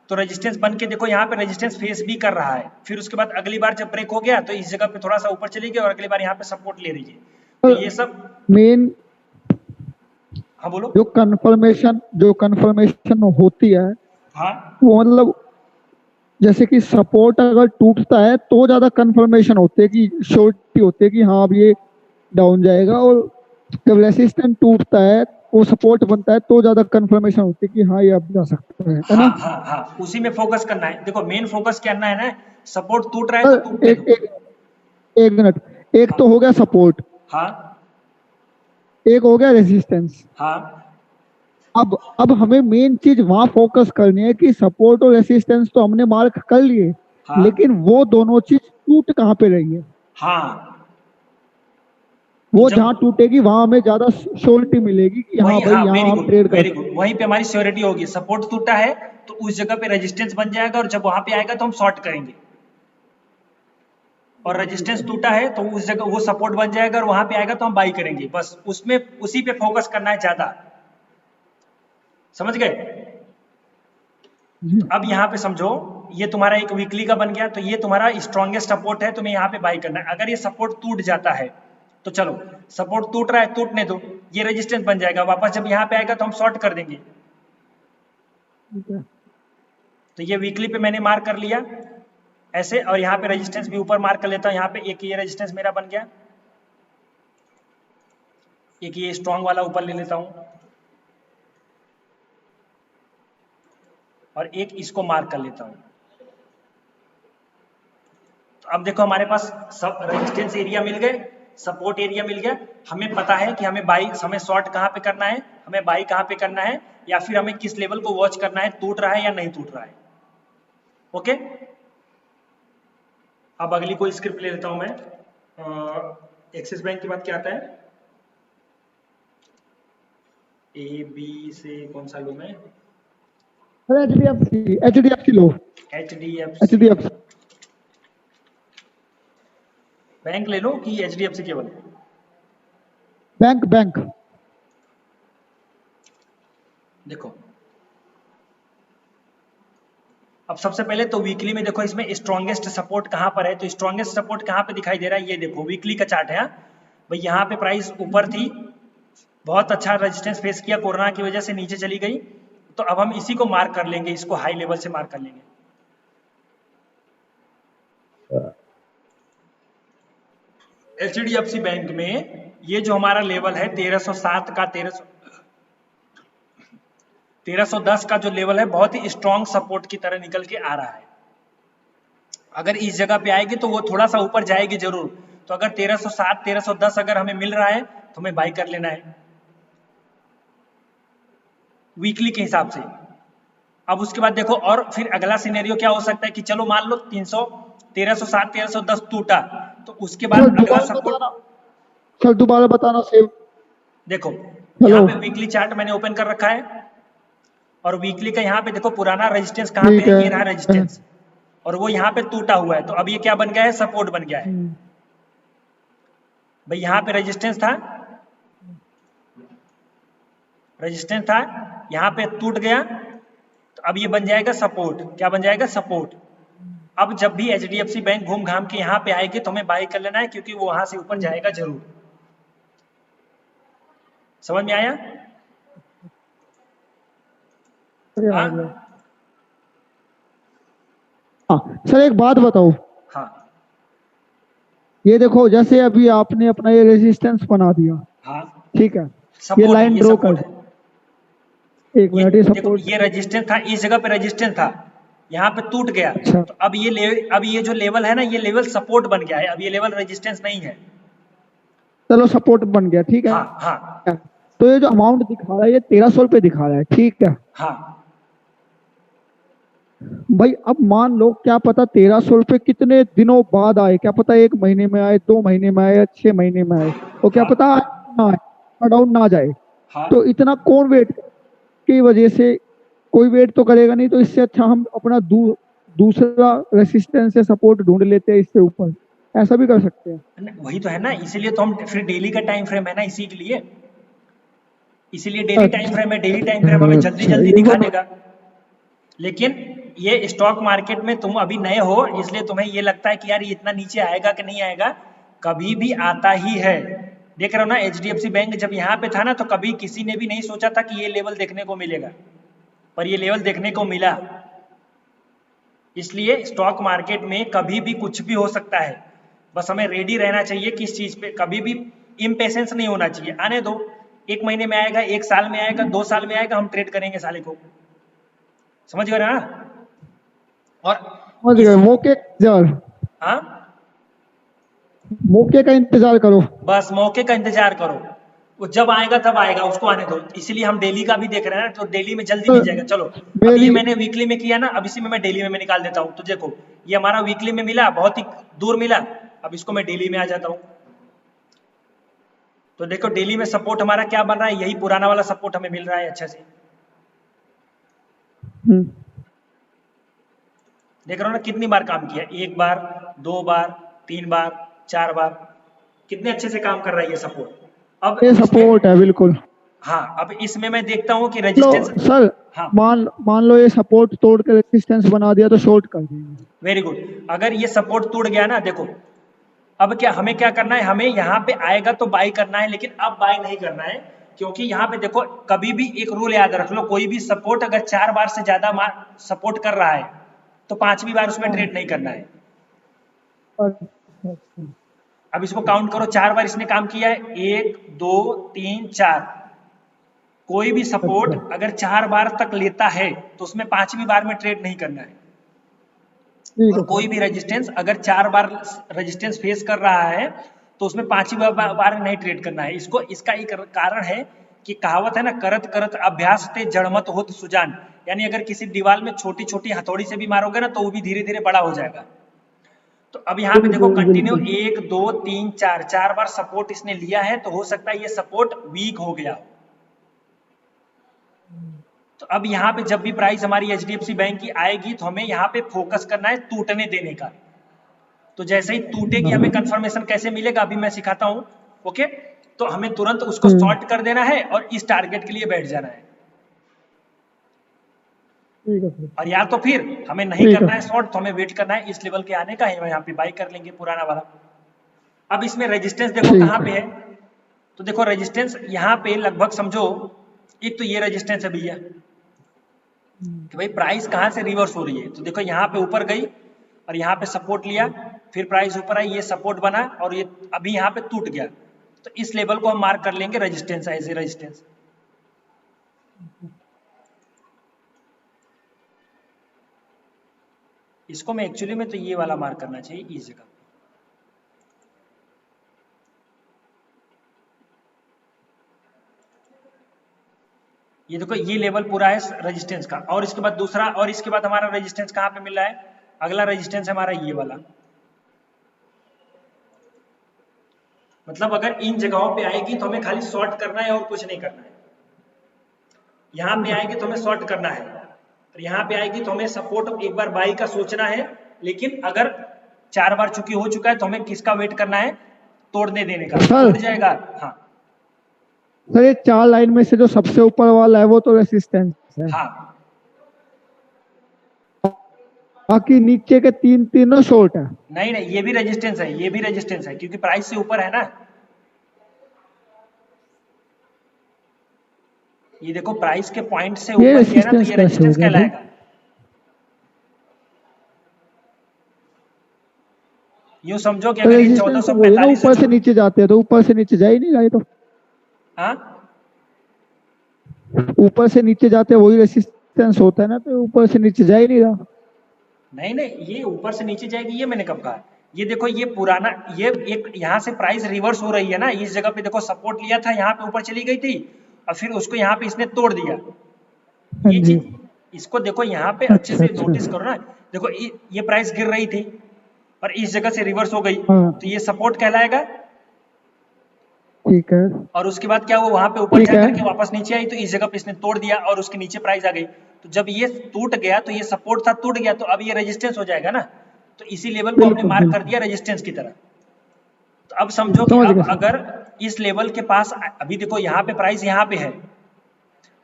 तो रेजिस्टेंस बन के देखो यहाँ पे रेजिस्टेंस फेस भी कर रहा है, फिर उसके बाद अगली बार जब ब्रेक हो गया तो इस जगह पे थोड़ा सा ऊपर चली गई और अगली बार यहाँ पे सपोर्ट ले रही है। तो ये सब मेन हाँ बोलो। जो कन्फर्मेशन होती है हाँ वो मतलब जैसे कि सपोर्ट अगर टूटता है तो ज्यादा कंफर्मेशन होती है कि श्योरिटी होती है कि हाँ अब ये डाउन जाएगा, और जब रेसिस्टेंस टूटता है वो सपोर्ट बनता है तो ज्यादा कंफर्मेशन होती है कि हाँ ये अब जा सकता है हाँ ना। हाँ, उसी में फोकस करना है। देखो मेन फोकस करना है ना, सपोर्ट टूट रहा है तो टूटने एक दो। एक एक मिनट, एक हाँ तो हो गया सपोर्ट, हाँ एक हो गया रेजिस्टेंस। हाँ अब हमें मेन चीज वहां फोकस करनी है कि सपोर्ट और रेसिस्टेंस तो हमने मार्क कर लिए, हाँ लेकिन वो दोनों चीज टूट कहाँ पे रही है। हाँ। तो वो जब जहाँ टूटेगी वहां हमें ज्यादा श्योरिटी मिलेगी कि हाँ वही, भाई हाँ यहाँ वेरी हम गुड ट्रेड कर वेरी सकते गुड, वहीं पे हमारी श्योरिटी होगी। सपोर्ट टूटा है तो उस जगह पे रेजिस्टेंस बन जाएगा और जब वहां पे आएगा तो हम शॉर्ट करेंगे, और रेजिस्टेंस टूटा है तो उस जगह वो सपोर्ट बन जाएगा और वहां पे आएगा तो हम बाई करेंगे। बस उसमें उसी पे फोकस करना है ज्यादा, समझ गए। हैं। अब यहाँ पे समझो, ये तुम्हारा एक वीकली का बन गया, तो ये तुम्हारा स्ट्रॉन्गेस्ट सपोर्ट है, तुम्हें यहाँ पे बाई करना है। अगर ये सपोर्ट टूट जाता है तो चलो, सपोर्ट टूट रहा है टूटने दो, ये रेजिस्टेंस बन जाएगा, वापस जब यहाँ पे आएगा तो हम शॉर्ट कर देंगे। तो ये वीकली पे मैंने मार्क कर लिया ऐसे, और यहाँ पे रेजिस्टेंस भी ऊपर मार्क कर लेता हूँ। यहाँ पे एक ये रेजिस्टेंस मेरा बन गया, एक ये स्ट्रॉन्ग वाला ऊपर ले लेता हूँ, और एक इसको मार्क कर लेता हूँ। तो अब देखो हमारे पास सब रेजिस्टेंस एरिया मिल गए, सपोर्ट एरिया मिल गया। हमें पता है कि हमें बाई, हमें शॉर्ट कहाँ पे करना है, हमें बाई कहाँ पे करना है, या फिर हमें किस लेवल को वॉच करना है, टूट रहा है या नहीं टूट रहा है। ओके, अब अगली कोई स्क्रिप्ट ले लेता हूं मैं। एक्सिस बैंक के बाद क्या आता है, ए बी से कौन सा लूं मैं, एचडीएफसी लो, एचडीएफसी बैंक ले लो कि एचडीएफसी केवल। बैंक। देखो अब सबसे पहले तो वीकली में देखो इसमें स्ट्रॉन्गेस्ट सपोर्ट कहां पर है, तो स्ट्रॉन्गेस्ट सपोर्ट कहां पे दिखाई दे रहा है, ये देखो वीकली का चार्ट है। हाँ भाई, यहाँ पे प्राइस ऊपर थी, बहुत अच्छा रेजिस्टेंस फेस किया, कोरोना की वजह से नीचे चली गई। तो अब हम इसी को मार्क कर लेंगे, इसको हाई लेवल से मार्क कर लेंगे। एचडीएफसी बैंक में ये जो हमारा लेवल है 1307 का, 1310 का जो लेवल है, बहुत ही स्ट्रॉन्ग सपोर्ट की तरह निकल के आ रहा है। अगर इस जगह पे आएगी तो वो थोड़ा सा ऊपर जाएगी जरूर। तो अगर 1307 1310 अगर हमें मिल रहा है तो हमें बाई कर लेना है वीकली के हिसाब से। अब उसके बाद देखो, और फिर अगला सिनेरियो क्या हो सकता है कि चलो मान लो 1307 1310 टूटा, तो उसके बाद अगला सपोर्ट, सर दोबारा बताना सेव। देखो हेलो, यहाँ पे वीकली चार्ट मैंने ओपन कर रखा है, और वीकली का यहाँ पे देखो पुराना रेजिस्टेंस कहाँ पे है, ये रहा रेजिस्टेंस, और वो यहाँ पे टूटा हुआ है। तो अब ये क्या बन गया है, सपोर्ट बन गया है। भाई यहाँ पे रेजिस्टेंस था, यहाँ पे टूट गया, तो अब ये बन जाएगा सपोर्ट। क्या बन जाएगा, सपोर्ट। अब जब भी एचडीएफसी बैंक घूम घाम के यहाँ पे आएगी तो हमें बाई कर लेना है, क्योंकि वो वहां से ऊपर जाएगा जरूर। समझ में आया? हाँ सर, एक बात बताओ। हाँ ये देखो, जैसे अभी आपने अपना ये रेजिस्टेंस बना दिया, हाँ, ठीक है, ये सपोर्ट लाइन है, ड्रॉ कर, एक मिनट, ये देखो सपोर्ट, ये रेजिस्टेंस था, इस जगह पे रेजिस्टेंस था, यहाँ पे टूट गया, अच्छा तो अब ये जो लेवल है ना, ये लेवल सपोर्ट बन गया है, अब ये लेवल रेजिस्टेंस नहीं है। चलो सपोर्ट बन गया, ठीक हाँ है। हाँ तो ये जो अमाउंट दिखा रहा है ये 1300 रुपये दिखा रहा है, ठीक है हाँ। भाई। अब मान लो क्या पता 1300 रुपये कितने दिनों बाद आए, क्या पता 1 महीने में आए, 2 महीने में आए, 6 महीने में आए, और क्या हाँ पता ना आए, डाउन ना जाए। हाँ तो इतना कौन वेट की वजह से, कोई वेट तो करेगा नहीं। तो इससे अच्छा हम अपना दूसरा रेसिस्टेंस या सपोर्ट ढूंढ लेते हैं इससे ऊपर, ऐसा भी कर सकते हैं। वही तो है ना, इसीलिए तो हम फिर डेली का टाइम फ्रेम है ना, इसी के लिए, इसीलिए डेली टाइम फ्रेम है, डेली टाइम फ्रेम हमें जल्दी अच्छा जल्दी ये दिखा बात। देगा। लेकिन ये स्टॉक मार्केट में तुम अभी नए हो, इसलिए तुम्हें ये लगता है कि यार ये इतना नीचे आएगा कि नहीं आएगा, कभी भी आता ही है। देख रहे हो ना, एचडीएफसी बैंक जब यहाँ पे था ना, तो कभी किसी ने भी नहीं सोचा था कि ये लेवल देखने को मिलेगा, पर ये लेवल देखने को मिला। इसलिए स्टॉक मार्केट में कभी भी कुछ भी हो सकता है, बस हमें रेडी रहना चाहिए किस चीज़ पे, कभी भी इम्पेशेंस नहीं होना चाहिए। आने दो, 1 महीने में आएगा, 1 साल में आएगा, 2 साल में आएगा, हम ट्रेड करेंगे साले को। समझ गए ना? और समझ इस गए, मौके का इंतजार, हाँ, मौके का इंतजार करो। बस मौके का इंतजार करो, वो जब आएगा तब आएगा, उसको आने दो। इसीलिए हम डेली का भी देख रहे हैं ना, तो डेली में जल्दी मिल जाएगा। चलो, अभी ये मेरी मैंने वीकली में किया ना, अब इसी में मैं डेली में मैं निकाल देता हूँ। तो देखो, ये हमारा वीकली में मिला, बहुत ही दूर मिला, अब इसको मैं डेली में आ जाता हूँ। तो देखो डेली में सपोर्ट हमारा क्या बन रहा है, यही पुराना वाला सपोर्ट हमें मिल रहा है अच्छे से। हम्म, देख रहे हो ना कितनी बार काम किया, 1 बार, 2 बार, 3 बार, 4 बार, कितने अच्छे से काम कर रहा है ये सपोर्ट। अब ये इसमें, सपोर्ट है बिल्कुल। हाँ, अब इसमें मैं देखता हूँ कि लो रेजिस्टेंस। सर, हाँ, मान मान लो ये सपोर्ट तोड़ के रेजिस्टेंस बना दिया तो शॉर्ट कर देंगे। Very good. अगर ये सपोर्ट टूट गया ना, देखो अब क्या हमें क्या करना है, हमें यहाँ पे आएगा तो बाई करना है, लेकिन अब बाई नहीं करना है, क्योंकि यहाँ पे देखो कभी भी एक रूल याद रख लो, कोई भी सपोर्ट अगर 4 बार से ज्यादा सपोर्ट कर रहा है, तो 5वीं बार उसमें हाँ, ट्रेड नहीं करना है। अच्छा अच्छा। अब इसको काउंट करो, 4 बार इसने काम किया है, 1 2 3 4। कोई भी सपोर्ट अच्छा अगर 4 बार तक लेता है, तो उसमें 5वीं बार में ट्रेड नहीं करना है। ठीक और है कोई सर। भी रेजिस्टेंस अगर 4 बार रेजिस्टेंस फेस कर रहा है, तो उसमें 5वीं बार नहीं ट्रेड करना है। इसको इसका एक कारण है कि कहावत है ना, करत करत अभ्यास ते जड़मत होत सुजान, यानी अगर किसी दीवार में छोटी छोटी हथौड़ी से भी मारोगे ना, तो वो भी धीरे धीरे बड़ा हो जाएगा। तो अब यहाँ पे देखो बिल्कुल कंटिन्यू बिल्कुल। 1 2 3 4, 4 बार सपोर्ट इसने लिया है, तो हो सकता है ये सपोर्ट वीक हो गया। तो अब यहाँ पे जब भी प्राइस हमारी एचडीएफसी बैंक की आएगी, तो हमें यहाँ पे फोकस करना है टूटने देने का। तो जैसे ही टूटेगी, हमें हाँ, कंफर्मेशन कैसे मिलेगा अभी मैं सिखाता हूँ। ओके, तो हमें तुरंत उसको हम्म, शॉर्ट कर देना है और इस टारगेट के लिए बैठ जाना है। ठीक है सर। और या तो फिर हमें नहीं ठीक करना है है। शॉर्ट, तो हमें वेट करना है इस लेवल के आने का, यहाँ पे बाई कर लेंगे पुराना वाला। अब इसमें रेजिस्टेंस देखो ठीक कहाँ पे है। है। तो देखो रेजिस्टेंस यहाँ पे लगभग समझो, एक तो ये रेजिस्टेंस है भैया, कि भाई प्राइस कहाँ से रिवर्स हो रही है। तो देखो यहाँ पे ऊपर गई और यहाँ पे सपोर्ट लिया, फिर प्राइस ऊपर आई, ये सपोर्ट बना, और ये अभी यहाँ पे टूट गया। तो इस लेवल को हम मार्क कर लेंगे रेजिस्टेंस, एज ए रेजिस्टेंस। इसको मैं एक्चुअली में तो ये वाला मार्क करना चाहिए इस जगह। ये देखो ये लेवल पूरा है रेजिस्टेंस का, और इसके बाद दूसरा, और इसके बाद हमारा रेजिस्टेंस कहाँ पे मिल रहा है, अगला रेजिस्टेंस हमारा ये वाला। मतलब अगर इन जगहों पे आएगी तो हमें खाली शॉर्ट करना है और कुछ नहीं करना है। यहाँ पे आएगी तो हमें शॉर्ट करना है, और यहाँ पे आएगी तो हमें सपोर्ट एक बार बाई का सोचना है। लेकिन अगर 4 बार चुकी हो चुका है, तो हमें किसका वेट करना है, तोड़ने देने का। सर टूट जाएगा, हाँ सर ये 4 लाइन में से जो सबसे ऊपर वाला है वो तो रेसिस्टेंस है, हाँ, बाकी नीचे के तीनों शॉर्ट है। नहीं नहीं, ये भी रेजिस्टेंस है, ये भी रेजिस्टेंस है, क्योंकि प्राइस से ऊपर है ना। ये देखो प्राइस के पॉइंट से ये ऊपर किया ना, तो रेसिस्टेंस ये कैसे हो रेजिस्टेंस गया भाई? कहलाएगा। यूं समझो कि अगर ये रेजिस्टेंस तो वही है ना, 1445 से ऊपर से नीचे जाते हैं, तो ऊपर से नीचे जा ही नहीं रहा, ये तो हाँ, ऊपर से नीचे जाते हैं वही रेसिस्टेंस होता है ना, तो ऊपर से नीचे जा ही नहीं रहा। नहीं नहीं, ये ऊपर से नीचे जाएगी, ये मैंने कब कहा? ये देखो, ये पुराना, ये एक यहाँ से प्राइस रिवर्स हो रही है ना, इस जगह पे देखो सपोर्ट लिया था, यहाँ पे ऊपर चली गई थी और फिर उसको यहाँ पे इसने तोड़ दिया। हाँ ये जी। चीज, इसको देखो यहाँ पे अच्छे अच्छा से अच्छा। नोटिस करो ना। देखो ये प्राइस गिर रही थी और इस जगह से रिवर्स हो गई, हाँ तो ये सपोर्ट कहलाएगा। ठीक है। और उसके बाद क्या हुआ, वहां पे ऊपर ठीक जा है। करके वापस नीचे आई, तो इस जगह पे इसने तोड़ दिया और उसके नीचे प्राइस आ गई। तो जब ये टूट गया तो ये सपोर्ट था, टूट गया तो अब ये रेजिस्टेंस हो जाएगा ना, तो इसी लेवल को हमने बिल्कुल मार्क कर बिल्कुल। दिया रेजिस्टेंस की तरह। तो अब समझो कि समझ अब गया सर। अगर इस लेवल के पास, अभी देखो यहाँ पे प्राइस यहाँ पे है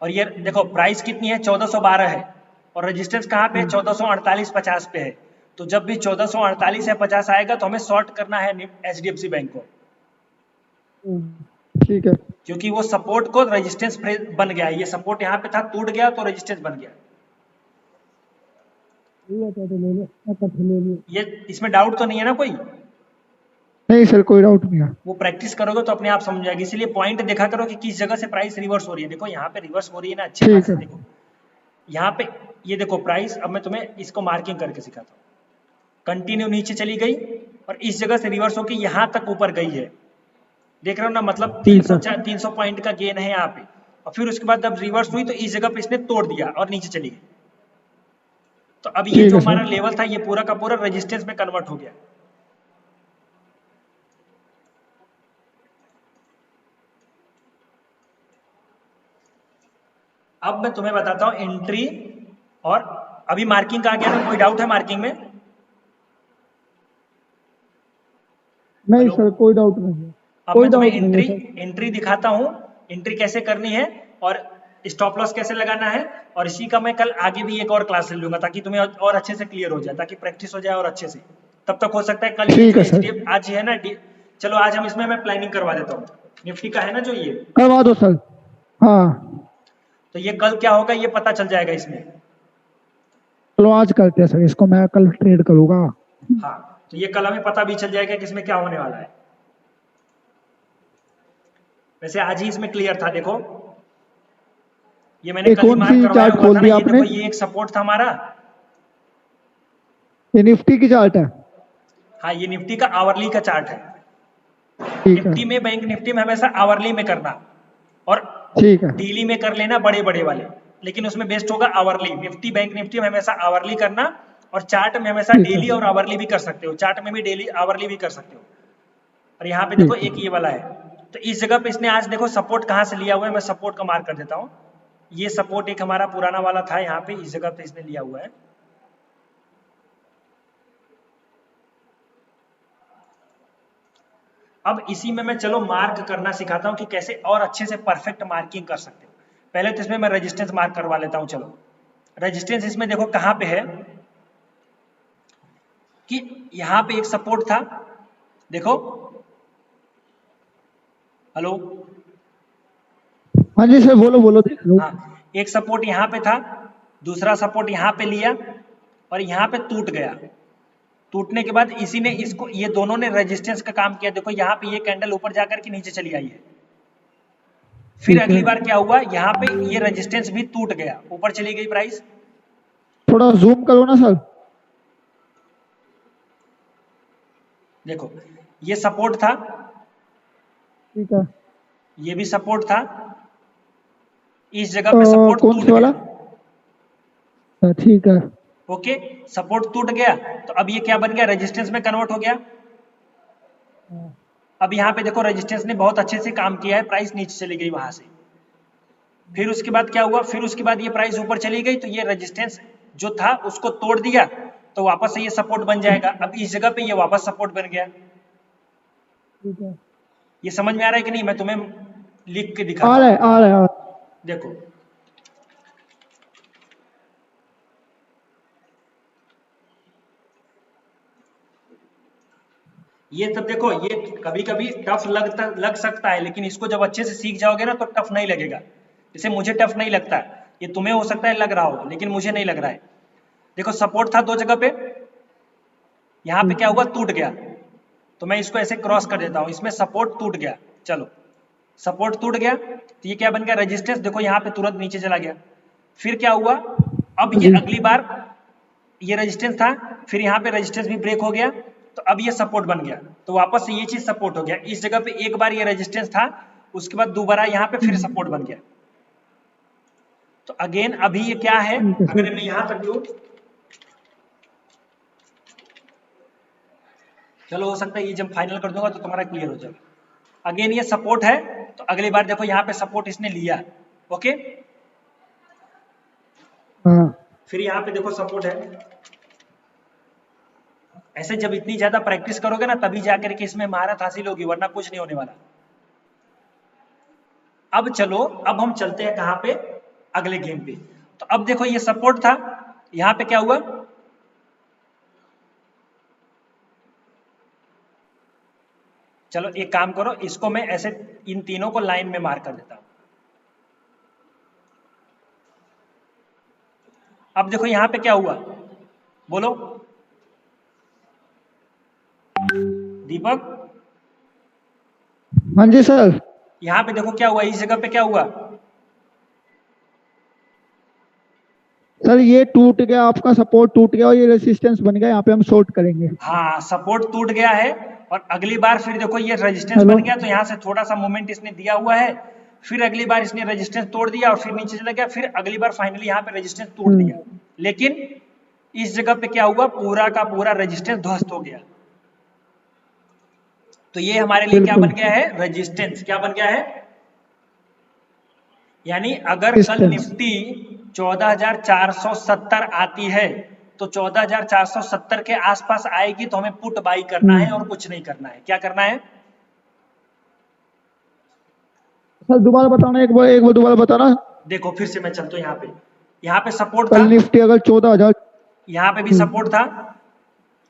और ये देखो प्राइस कितनी है, 1412 है, और रेजिस्टेंस कहाँ पे है, 1448-50 पे है। तो जब भी 1448 या 50 आएगा तो हमें शॉर्ट करना है HDFC बैंक को, ठीक है। क्योंकि वो सपोर्ट को रेजिस्टेंस बन गया है। ये सपोर्ट यहाँ पे था, टूट गया तो रेजिस्टेंस बन गया। ये इसमें डाउट तो नहीं है ना कोई? नहीं सर, कोई डाउट नहीं है। वो प्रैक्टिस करोगे तो अपने आप समझ जाएगी। इसलिए पॉइंट देखा करो कि किस जगह से प्राइस रिवर्स हो रही है। देखो यहाँ पे रिवर्स हो रही है ना, अच्छे ठीक खासे। है। देखो यहाँ पे, ये देखो प्राइस, अब मैं तुम्हें इसको मार्किंग करके सिखाता हूँ। कंटिन्यू नीचे चली गई और इस जगह से रिवर्स होकर यहाँ तक ऊपर गई है, देख रहे हो ना, मतलब ठीक है। 300 पॉइंट का गेन है यहाँ पे। और फिर उसके बाद जब रिवर्स हुई तो इस जगह पे इसने तोड़ दिया और नीचे चली गई। तो अब ये ठीक जो है हमारा सर। लेवल था, ये पूरा का पूरा रेजिस्टेंस में कन्वर्ट हो गया। अब मैं तुम्हें बताता हूं एंट्री, और अभी मार्किंग का आ गया ना, कोई डाउट है मार्किंग में? नहीं हेलो, सर, कोई डाउट नहीं है। अब कोई मैं तुम्हें डाउट नहीं है एंट्री सर। एंट्री दिखाता हूं, एंट्री कैसे करनी है और स्टॉप लॉस कैसे लगाना है। और इसी का मैं कल आगे भी एक और क्लास ले लूंगा, ताकि तुम्हें और अच्छे से क्लियर हो जाए, ताकि प्रैक्टिस हो जाए और अच्छे से। तब तक हो सकता है कल ये ठीक जो है सर। HDF आज है ना, चलो आज हम इसमें मैं प्लानिंग करवा देता हूँ। निफ्टी का है ना जो ये, करवा दो सर। हाँ। तो ये कल क्या होगा ये पता चल जाएगा इसमें। चलो आज करते हैं सर, इसको मैं कल ट्रेड करूंगा। हाँ, तो ये कल हमें पता भी चल जाएगा कि इसमें क्या होने वाला है। वैसे आज ही इसमें क्लियर था। देखो ये मैंने ये कल ही कौन मार्क सी करवाया चार्ट हुआ खोल था ना, दिया ये आपने? देखो ये एक सपोर्ट था हमारा। ये निफ्टी की चार्ट है? हाँ, ये निफ्टी का आवरली का चार्ट है। ठीक है। निफ्टी में, बैंक निफ्टी में हमेशा आवरली में करना, और ठीक है। डेली में कर लेना बड़े बड़े वाले, लेकिन उसमें बेस्ट होगा आवरली। निफ्टी बैंक निफ्टी में हमेशा आवरली करना, और चार्ट में हमेशा ठीक है। डेली और आवरली भी कर सकते हो, चार्ट में भी डेली आवरली भी कर सकते हो। और यहाँ पे देखो ठीक है। एक ये वाला है, तो इस जगह पे इसने आज देखो सपोर्ट कहाँ से लिया हुआ है, मैं सपोर्ट का मार्क कर देता हूँ। ये सपोर्ट एक हमारा पुराना वाला था, यहाँ पे इस जगह पे इसने लिया हुआ है। अब इसी में मैं चलो मार्क करना सिखाता हूँ कि कैसे और अच्छे से परफेक्ट मार्किंग कर सकते हो। पहले तो इसमें मैं रेजिस्टेंस मार्क करवा लेता हूँ। चलो रेजिस्टेंस इसमें देखो कहाँ पे है, कि यहाँ पे एक सपोर्ट था, देखो, हेलो, हाँ जी सर, बोलो बोलो, देख लो। हाँ, एक सपोर्ट यहाँ पे था, दूसरा सपोर्ट यहाँ पे लिया और यहाँ पे टूट गया। टूटने के बाद इसी ने इसको, ये दोनों ने रेजिस्टेंस का काम किया। देखो यहाँ पे ये कैंडल ऊपर जाकर के नीचे चली आई है। फिर ठीक अगली है। बार क्या हुआ, यहाँ पे ये रेजिस्टेंस भी टूट गया, ऊपर चली गई प्राइस। थोड़ा जूम करो ना सर। देखो ये सपोर्ट था, ठीक है। ये भी सपोर्ट था, इस जगह पे सपोर्ट कौन टूट सा वाला? गया। ठीक है। ओके, सपोर्ट टूट गया तो अब ये क्या बन गया, रेजिस्टेंस में कन्वर्ट हो गया। अब यहाँ पे देखो रेजिस्टेंस ने बहुत अच्छे से काम किया है, प्राइस नीचे चली गई वहां से। फिर उसके बाद क्या हुआ, फिर उसके बाद ये प्राइस ऊपर चली गई, तो ये रेजिस्टेंस जो था उसको तोड़ दिया, तो वापस से ये सपोर्ट बन जाएगा। अब इस जगह पे ये वापस सपोर्ट बन गया। ठीक है। ये समझ में आ रहा है कि नहीं? मैं तुम्हें लिख के आ दिखाता रहा है, हूँ। आ रहा है, आ रहा है। देखो ये तब देखो, ये कभी कभी टफ लग सकता है, लेकिन इसको जब अच्छे से सीख जाओगे ना तो टफ नहीं लगेगा। जैसे मुझे टफ नहीं लगता, ये तुम्हें हो सकता है लग रहा हो, लेकिन मुझे नहीं लग रहा है। देखो सपोर्ट था दो जगह पे, यहाँ पे क्या हुआ, टूट गया, तो मैं इसको ऐसे क्रॉस कर देता हूँ, इसमें सपोर्ट टूट गया। चलो सपोर्ट टूट गया तो ये क्या बन गया, रेजिस्टेंस। देखो यहाँ पे तुरंत नीचे चला गया। फिर क्या हुआ, अब ये जी। अगली बार ये रेजिस्टेंस था, फिर यहाँ पे रेजिस्टेंस भी ब्रेक हो गया, तो अब ये सपोर्ट बन गया, तो वापस से ये चीज सपोर्ट हो गया। इस जगह पे एक बार ये रेजिस्टेंस था, उसके बाद दोबारा यहाँ पे फिर सपोर्ट बन गया। तो अगेन अभी ये क्या है, ठीक है अगर सर। मैं यहां तक लूं, चलो हो सकता है ये जब फाइनल कर दूंगा तो तुम्हारा क्लियर हो जाएगा। अगेन ये सपोर्ट है, तो अगली बार देखो यहाँ पे सपोर्ट इसने लिया, ओके, हाँ फिर यहाँ पे देखो सपोर्ट है। ऐसे जब इतनी ज्यादा प्रैक्टिस करोगे ना तभी जाकर के इसमें महारत हासिल होगी, वरना कुछ नहीं होने वाला। अब चलो, अब हम चलते हैं कहां पे, अगले गेम पे। तो अब देखो ये सपोर्ट था, यहां पे क्या हुआ, चलो एक काम करो, इसको मैं ऐसे इन तीनों को लाइन में मार कर देता हूं। अब देखो यहां पे क्या हुआ, बोलो दीपक, हाँ जी सर। यहां पे देखो क्या हुआ, इस जगह पे क्या हुआ, सर ये टूट गया, आपका सपोर्ट टूट गया और ये रेसिस्टेंस बन गया, यहाँ पे हम शॉर्ट करेंगे। हाँ सपोर्ट टूट गया है, और अगली बार फिर देखो ये रेजिस्टेंस हेलो। बन गया, तो यहाँ से थोड़ा सा मूवमेंट इसने दिया हुआ है, फिर अगली बार इसने रेजिस्टेंस तोड़ दिया और फिर नीचे चला गया, फिर अगली बार फाइनली यहाँ पे रेजिस्टेंस तोड़ दिया। लेकिन इस जगह पे क्या हुआ, पूरा का पूरा रेजिस्टेंस ध्वस्त हो गया। तो ये हमारे लिए क्या बिल्कुल। बन गया है, रेजिस्टेंस क्या बन गया है, यानी अगर कल रेजिस्टेंस। निफ्टी 14,470 आती है तो 14,470 के आसपास आएगी तो हमें पुट बाई करना है और कुछ नहीं करना है। क्या करना है, सर दोबारा बताना, एक बार दोबारा बताना। देखो फिर से मैं चलता हूं, यहाँ पे सपोर्ट कल था, निफ्टी अगर 14,000। यहाँ पे भी सपोर्ट था,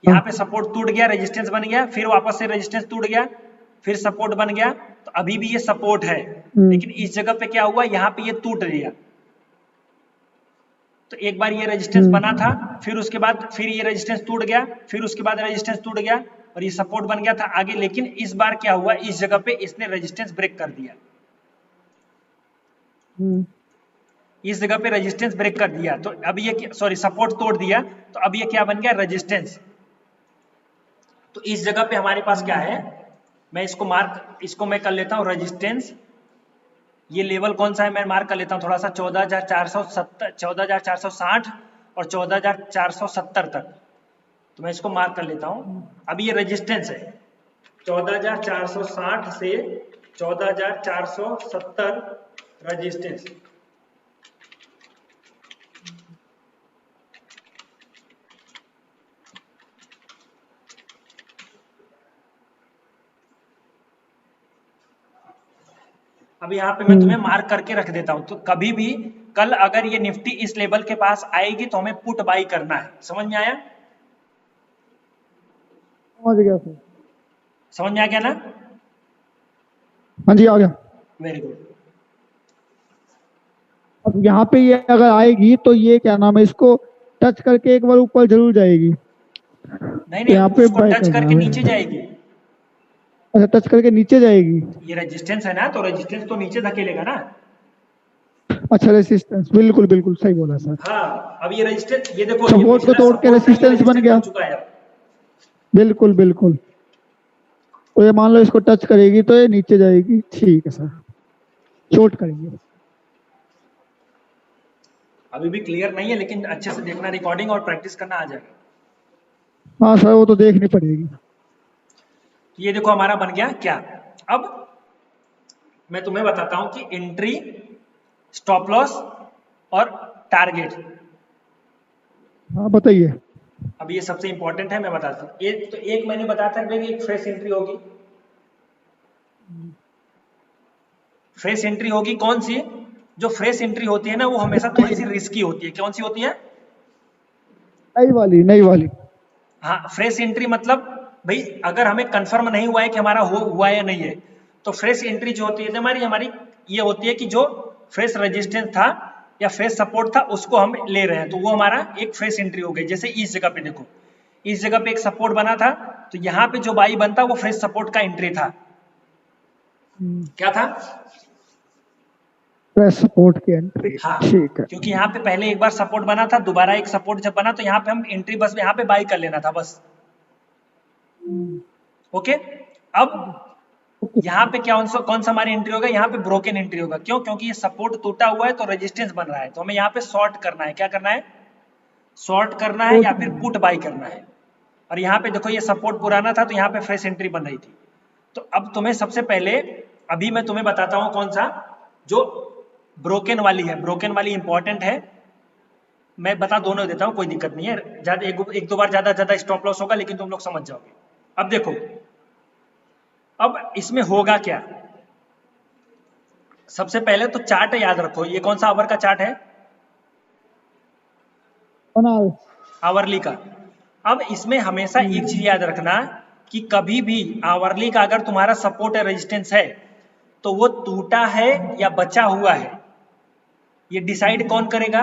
यहाँ पे सपोर्ट टूट गया, रेजिस्टेंस बन गया, फिर वापस से रेजिस्टेंस टूट गया, फिर सपोर्ट बन गया, तो अभी भी ये सपोर्ट है, लेकिन इस जगह पे क्या हुआ, यहाँ पे ये टूट गया। तो एक बार ये रेजिस्टेंस बना था, फिर उसके बाद फिर ये रेजिस्टेंस टूट गया, फिर उसके बाद रेजिस्टेंस टूट गया और ये सपोर्ट बन गया था आगे, लेकिन इस बार क्या हुआ, इस जगह पे इसने रेजिस्टेंस ब्रेक कर दिया, इस जगह पे रेजिस्टेंस ब्रेक कर दिया, तो अब ये सॉरी सपोर्ट तोड़ दिया, तो अब ये क्या बन गया, रेजिस्टेंस। तो इस जगह पे हमारे पास क्या है, मैं इसको मैं कर लेता हूं रेजिस्टेंस, ये लेवल कौन सा है मैं मार्क कर लेता हूं थोड़ा सा, 14,470, 14,460 और 14,470 तक, तो मैं इसको मार्क कर लेता हूं। अब ये रेजिस्टेंस है 14,460 से 14,470 रेजिस्टेंस। अब यहाँ पे मैं तुम्हें मार्क करके रख देता हूं, तो कभी भी कल अगर ये निफ्टी इस लेवल के पास आएगी तो हमें पुट बाई करना है। समझ में आया, समझ गया सर। समझ में आ गया ना, हाँ जी आ गया। Very good. अब यहाँ पे ये अगर आएगी तो ये क्या नाम है, इसको टच करके एक बार ऊपर जरूर जाएगी, नहीं तो नहीं, यहाँ पे उसको बाय टच करना करके है नीचे हमें। जाएगी, अच्छा टच करके नीचे जाएगी। ये रेजिस्टेंस है ना, तो रेजिस्टेंस तो नीचे धकेलेगा ना। अच्छा रेसिस्टेंस, बिल्कुल बिल्कुल सही बोला सर। हाँ अब ये रेजिस्टेंस, ये देखो ये सपोर्ट को पिछला तोड़ के सपोर्ट था, ये रेसिस्टेंस बन रेजिस्टेंस गया। बन चुका है अब। बिल्कुल बिल्कुल। तो ये मान लो इसको टच करेगी तो ये नीचे जाएगी, ठीक है सर, शॉर्ट करेंगे। अभी भी क्लियर नहीं है, लेकिन अच्छे से देखना रिकॉर्डिंग और प्रैक्टिस करना आ जाएगा। हाँ सर वो तो देखनी पड़ेगी। ये देखो हमारा बन गया क्या, अब मैं तुम्हें बताता हूं कि एंट्री, स्टॉप लॉस और टारगेट। हाँ बताइए। अब ये सबसे इंपॉर्टेंट है, मैं बताता हूँ। एक मैंने बताया था कि एक फ्रेश एंट्री होगी, फ्रेश एंट्री होगी कौन सी, जो फ्रेश एंट्री होती है ना वो हमेशा थोड़ी सी रिस्की होती है। कौन सी होती है, नई वाली, नई वाली। हाँ फ्रेश एंट्री मतलब भाई अगर हमें कंफर्म नहीं हुआ है कि हमारा हुआ या नहीं है, तो फ्रेश एंट्री जो होती है हमारी हमारी ये होती है कि जो फ्रेश रेजिस्टेंस था या फ्रेश सपोर्ट था उसको हम ले रहे हैं, तो वो हमारा एक फ्रेश एंट्री हो गई। जैसे इस जगह पे देखो, इस जगह पे एक सपोर्ट बना था, तो यहाँ पे जो बाई बनता वो फ्रेश सपोर्ट का एंट्री था। क्या था, फ्रेश सपोर्ट की एंट्री। हाँ, ठीक है। क्योंकि यहाँ पे पहले एक बार सपोर्ट बना था, दोबारा एक सपोर्ट जब बना तो यहाँ पे हम एंट्री बस यहाँ पे बाई कर लेना था बस। ओके, अब ओके। यहाँ पे कौन सा हमारी एंट्री होगा, यहाँ पे ब्रोकन एंट्री होगा। क्यों? क्योंकि ये सपोर्ट टूटा हुआ है तो रेजिस्टेंस बन रहा है, तो हमें यहाँ पे शॉर्ट करना है। क्या करना है? शॉर्ट करना है या फिर पुट बाई करना है। और यहाँ पे देखो ये सपोर्ट पुराना था तो यहाँ पे फ्रेश एंट्री बन रही थी। तो अब तुम्हें सबसे पहले अभी मैं तुम्हें बताता हूँ कौन सा जो ब्रोकन वाली है। ब्रोकन वाली इंपॉर्टेंट है, मैं बता दोनों देता हूँ, कोई दिक्कत नहीं है। ज्यादा एक दो बार ज्यादा स्टॉप लॉस होगा लेकिन तुम लोग समझ जाओगे। अब देखो, अब इसमें होगा क्या। सबसे पहले तो चार्ट याद रखो, ये कौन सा आवर का चार्ट है? आवरली का। अब इसमें हमेशा एक चीज याद रखना कि कभी भी आवरली का अगर तुम्हारा सपोर्ट या रेजिस्टेंस है तो वो टूटा है या बचा हुआ है, ये डिसाइड कौन करेगा?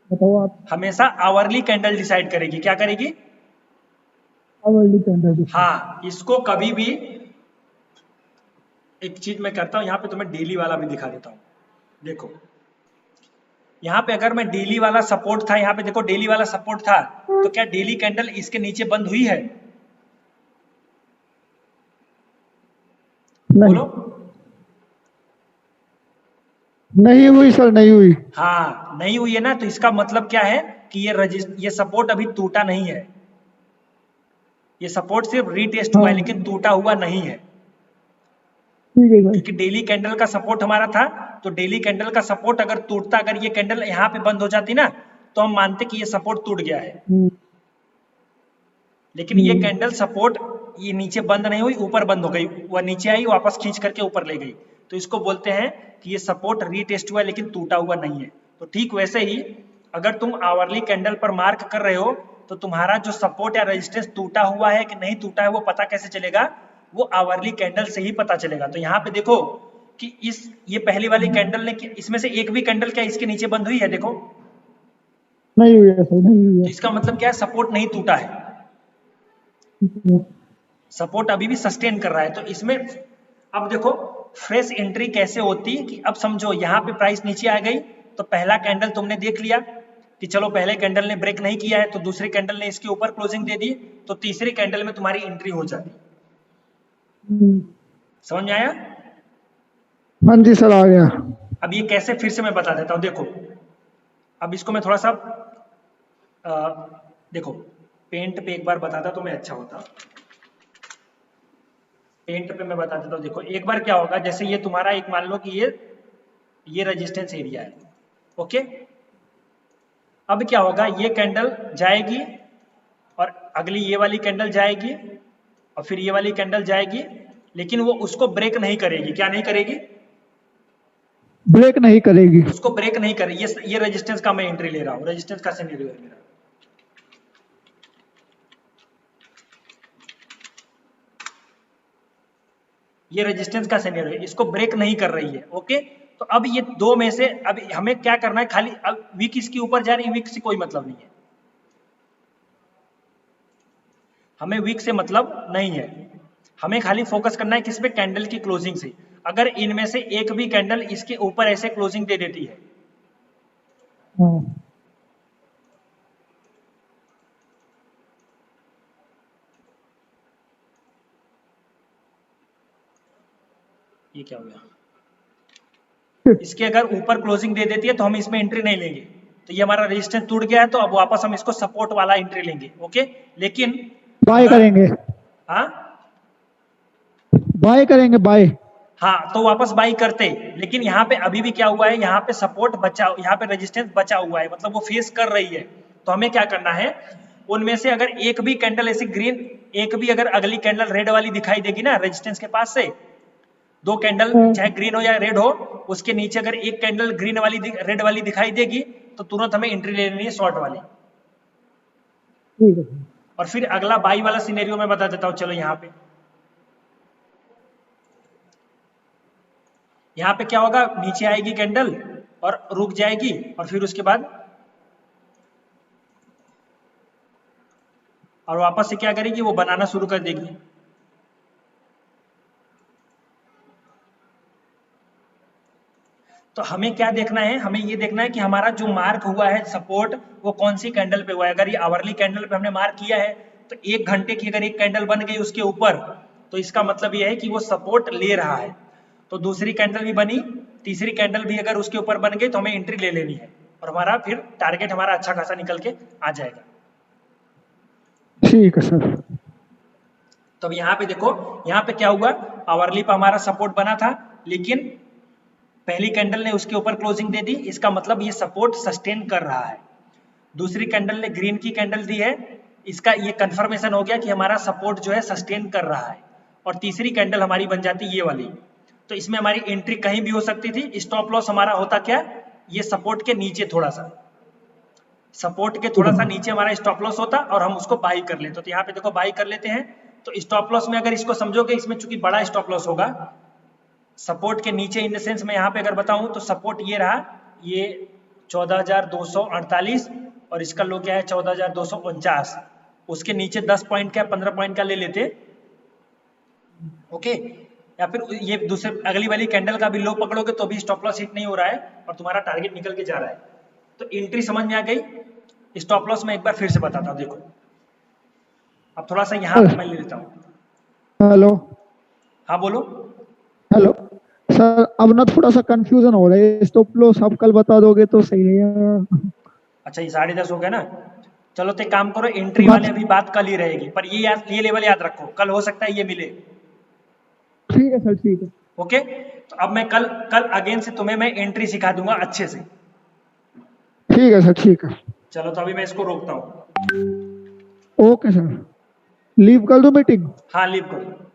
बताओ आप। हमेशा आवरली कैंडल डिसाइड करेगी। क्या करेगी? Hourly candle. हाँ, इसको कभी भी, एक चीज मैं करता हूं यहाँ पे तुम्हें डेली वाला भी दिखा देता हूं। देखो यहाँ पे अगर मैं डेली वाला सपोर्ट था, यहाँ पे देखो डेली वाला सपोर्ट था, तो क्या डेली कैंडल इसके नीचे बंद हुई है? बोलो। नहीं हुई सर, नहीं हुई। हाँ, नहीं हुई है ना, तो इसका मतलब क्या है कि ये सपोर्ट अभी टूटा नहीं है। ये सपोर्ट सिर्फ रीटेस्ट हुआ है लेकिन टूटा हुआ नहीं है। क्योंकि डेली कैंडल का सपोर्ट हमारा था, तो डेली कैंडल का सपोर्ट अगर टूटता, अगर ये कैंडल यहाँ पे बंद हो जाती ना, तो हम मानते कि ये सपोर्ट टूट गया है। लेकिन ये कैंडल सपोर्ट ये नीचे बंद नहीं हुई, ऊपर बंद हो गई, वह नीचे आई वापस खींच करके ऊपर ले गई, तो इसको बोलते हैं कि ये सपोर्ट रीटेस्ट हुआ है लेकिन टूटा हुआ नहीं है। तो ठीक वैसे ही अगर तुम आवरली कैंडल पर मार्क कर रहे हो तो तुम्हारा जो सपोर्ट या रेजिस्टेंस टूटा हुआ है कि नहीं टूटा है वो पता कैसे चलेगा? वो आवरली कैंडल से ही पता चलेगा। तो यहाँ पे देखो कि ये पहली वाली कैंडल ने, इसमें से एक भी कैंडल क्या इसके नीचे बंद हुई है? देखो नहीं हुई है सर, नहीं हुई तो इसका मतलब क्या है? सपोर्ट नहीं टूटा है, है। सपोर्ट अभी भी सस्टेन कर रहा है। तो इसमें अब देखो फ्रेश एंट्री कैसे होती कि अब समझो यहाँ पे प्राइस नीचे आ गई तो पहला कैंडल तुमने देख लिया कि चलो पहले कैंडल ने ब्रेक नहीं किया है तो दूसरे कैंडल ने इसके ऊपर क्लोजिंग दे दी, तो तीसरी कैंडल में तुम्हारी एंट्री हो जाती। समझ में आया? हाँ जी सर, आ गया। अब ये कैसे फिर से मैं बता देता हूँ। देखो अब इसको मैं थोड़ा सा देखो पेंट पे एक बार बताता तो मैं अच्छा होता। पेंट पे मैं बता देता हूँ। देखो एक बार क्या होगा, जैसे ये तुम्हारा एक मान लो कि ये रेजिस्टेंस एरिया है। ओके, अब क्या होगा, ये कैंडल जाएगी और अगली ये वाली कैंडल जाएगी और फिर ये वाली कैंडल जाएगी, लेकिन वो उसको ब्रेक नहीं करेगी। क्या नहीं करेगी? ब्रेक नहीं करेगी। उसको ब्रेक नहीं करेगी। ये रेजिस्टेंस का मैं एंट्री ले रहा हूँ, रेजिस्टेंस का सिनेरियो है मेरा। ये रेजिस्टेंस का सिनेरियो है, इसको ब्रेक नहीं कर रही है। ओके, तो अब ये दो में से अब हमें क्या करना है, खाली अब वीक इसके ऊपर जा रही है, वीक से कोई मतलब नहीं है, हमें वीक से मतलब नहीं है। हमें खाली फोकस करना है किस पे? कैंडल की क्लोजिंग से। अगर इनमें से एक भी कैंडल इसके ऊपर ऐसे क्लोजिंग दे देती है, ये क्या हो गया, इसके अगर ऊपर क्लोजिंग दे देती है तो हम इसमें एंट्री नहीं लेंगे। तो ये हमारा रेजिस्टेंस टूट गया है, तो अब वापस हम इसको सपोर्ट वाला एंट्री लेंगे। ओके, लेकिन बाय करेंगे। हाँ बाय करेंगे, बाय। हाँ, तो वापस बाई करते, लेकिन यहाँ पे अभी भी क्या हुआ है, यहाँ पे सपोर्ट बचा, यहाँ पे रेजिस्टेंस बचा हुआ है, मतलब वो फेस कर रही है। तो हमें क्या करना है, उनमें से अगर एक भी कैंडल ऐसी ग्रीन, एक भी अगर अगली कैंडल रेड वाली दिखाई देगी ना रेजिस्टेंस के पास से, दो कैंडल चाहे ग्रीन हो या रेड हो, उसके नीचे अगर एक कैंडल ग्रीन वाली रेड वाली दिखाई देगी तो तुरंत हमें एंट्री ले लेनी है शॉर्ट वाली। और फिर अगला बाई वाला सिनेरियो मैं बता देता हूँ। चलो यहाँ पे क्या होगा, नीचे आएगी कैंडल और रुक जाएगी और फिर उसके बाद और वापस से क्या करेगी, वो बनाना शुरू कर देगी। तो हमें क्या देखना है, हमें ये देखना है कि हमारा जो मार्क हुआ है सपोर्ट वो कौन सी कैंडल पे हुआ है। अगर ये आवरली कैंडल पे हमने मार्क किया है तो 1 घंटे की अगर एक कैंडल बन गई उसके ऊपर, तो इसका मतलब ये है कि वो सपोर्ट ले रहा है। तो दूसरी कैंडल भी बनी, तीसरी कैंडल भी अगर उसके ऊपर बन गई तो हमें एंट्री ले लेनी है और हमारा फिर टारगेट हमारा अच्छा खासा निकल के आ जाएगा। ठीक है सर। तो अब यहाँ पे देखो, यहाँ पे क्या हुआ, आवरली पे हमारा सपोर्ट बना था लेकिन पहली कैंडल ने उसके ऊपर क्लोजिंग दे दी, इसका मतलब ये सपोर्ट सस्टेन कर रहा है। दूसरी कैंडल ने ग्रीन की कैंडल दी है, इसका ये कंफर्मेशन हो गया कि हमारा सपोर्ट जो है सस्टेन कर रहा है। और तीसरी कैंडल हमारी बन जाती ये वाली, तो इसमें हमारी एंट्री कहीं भी हो सकती थी। स्टॉप लॉस हमारा होता क्या, ये सपोर्ट के नीचे थोड़ा सा, सपोर्ट के थोड़ा सा नीचे हमारा स्टॉप लॉस होता और हम उसको बाई कर लेते। तो यहाँ पे देखो बाई कर लेते हैं। तो स्टॉप लॉस में अगर इसको समझोगे, इसमें चूंकि बड़ा स्टॉप लॉस होगा सपोर्ट के नीचे, इन द सेंस मैं यहाँ पे अगर बताऊं तो सपोर्ट ये रहा, ये 14,248 और इसका लो क्या है 14,249। उसके नीचे 10 पॉइंट का 15 पॉइंट का ले लेते, ओके। या फिर ये दूसरे अगली वाली कैंडल का भी लो पकड़ोगे तो भी स्टॉप लॉस हिट नहीं हो रहा है और तुम्हारा टारगेट निकल के जा रहा है। तो एंट्री समझ में आ गई। स्टॉप लॉस मैं एक बार फिर से बताता हूँ, देखो अब थोड़ा सा यहाँ पे मैं ले लेता हूँ। हेलो। हाँ बोलो। हेलो सर, अब ना थोड़ा सा कंफ्यूजन हो रहा है, स्टॉप लॉस आप कल बता दोगे तो सही है। अच्छा ये 10:30 हो गया ना, चलो तो एक काम करो, एंट्री वाले अभी बात कल ही रहेगी, पर ये लेवल याद रखो, कल हो सकता है ये मिले। ठीक है सर, ठीक है। ओके, तो अब मैं कल अगेन से तुम्हें मैं एंट्री सिखा दूंगा अच्छे से। ठीक है सर, ठीक है। चलो तो अभी मैं इसको रोकता हूँ। ओके सर, लीव कर दो मीटिंग। हाँ लीव करो।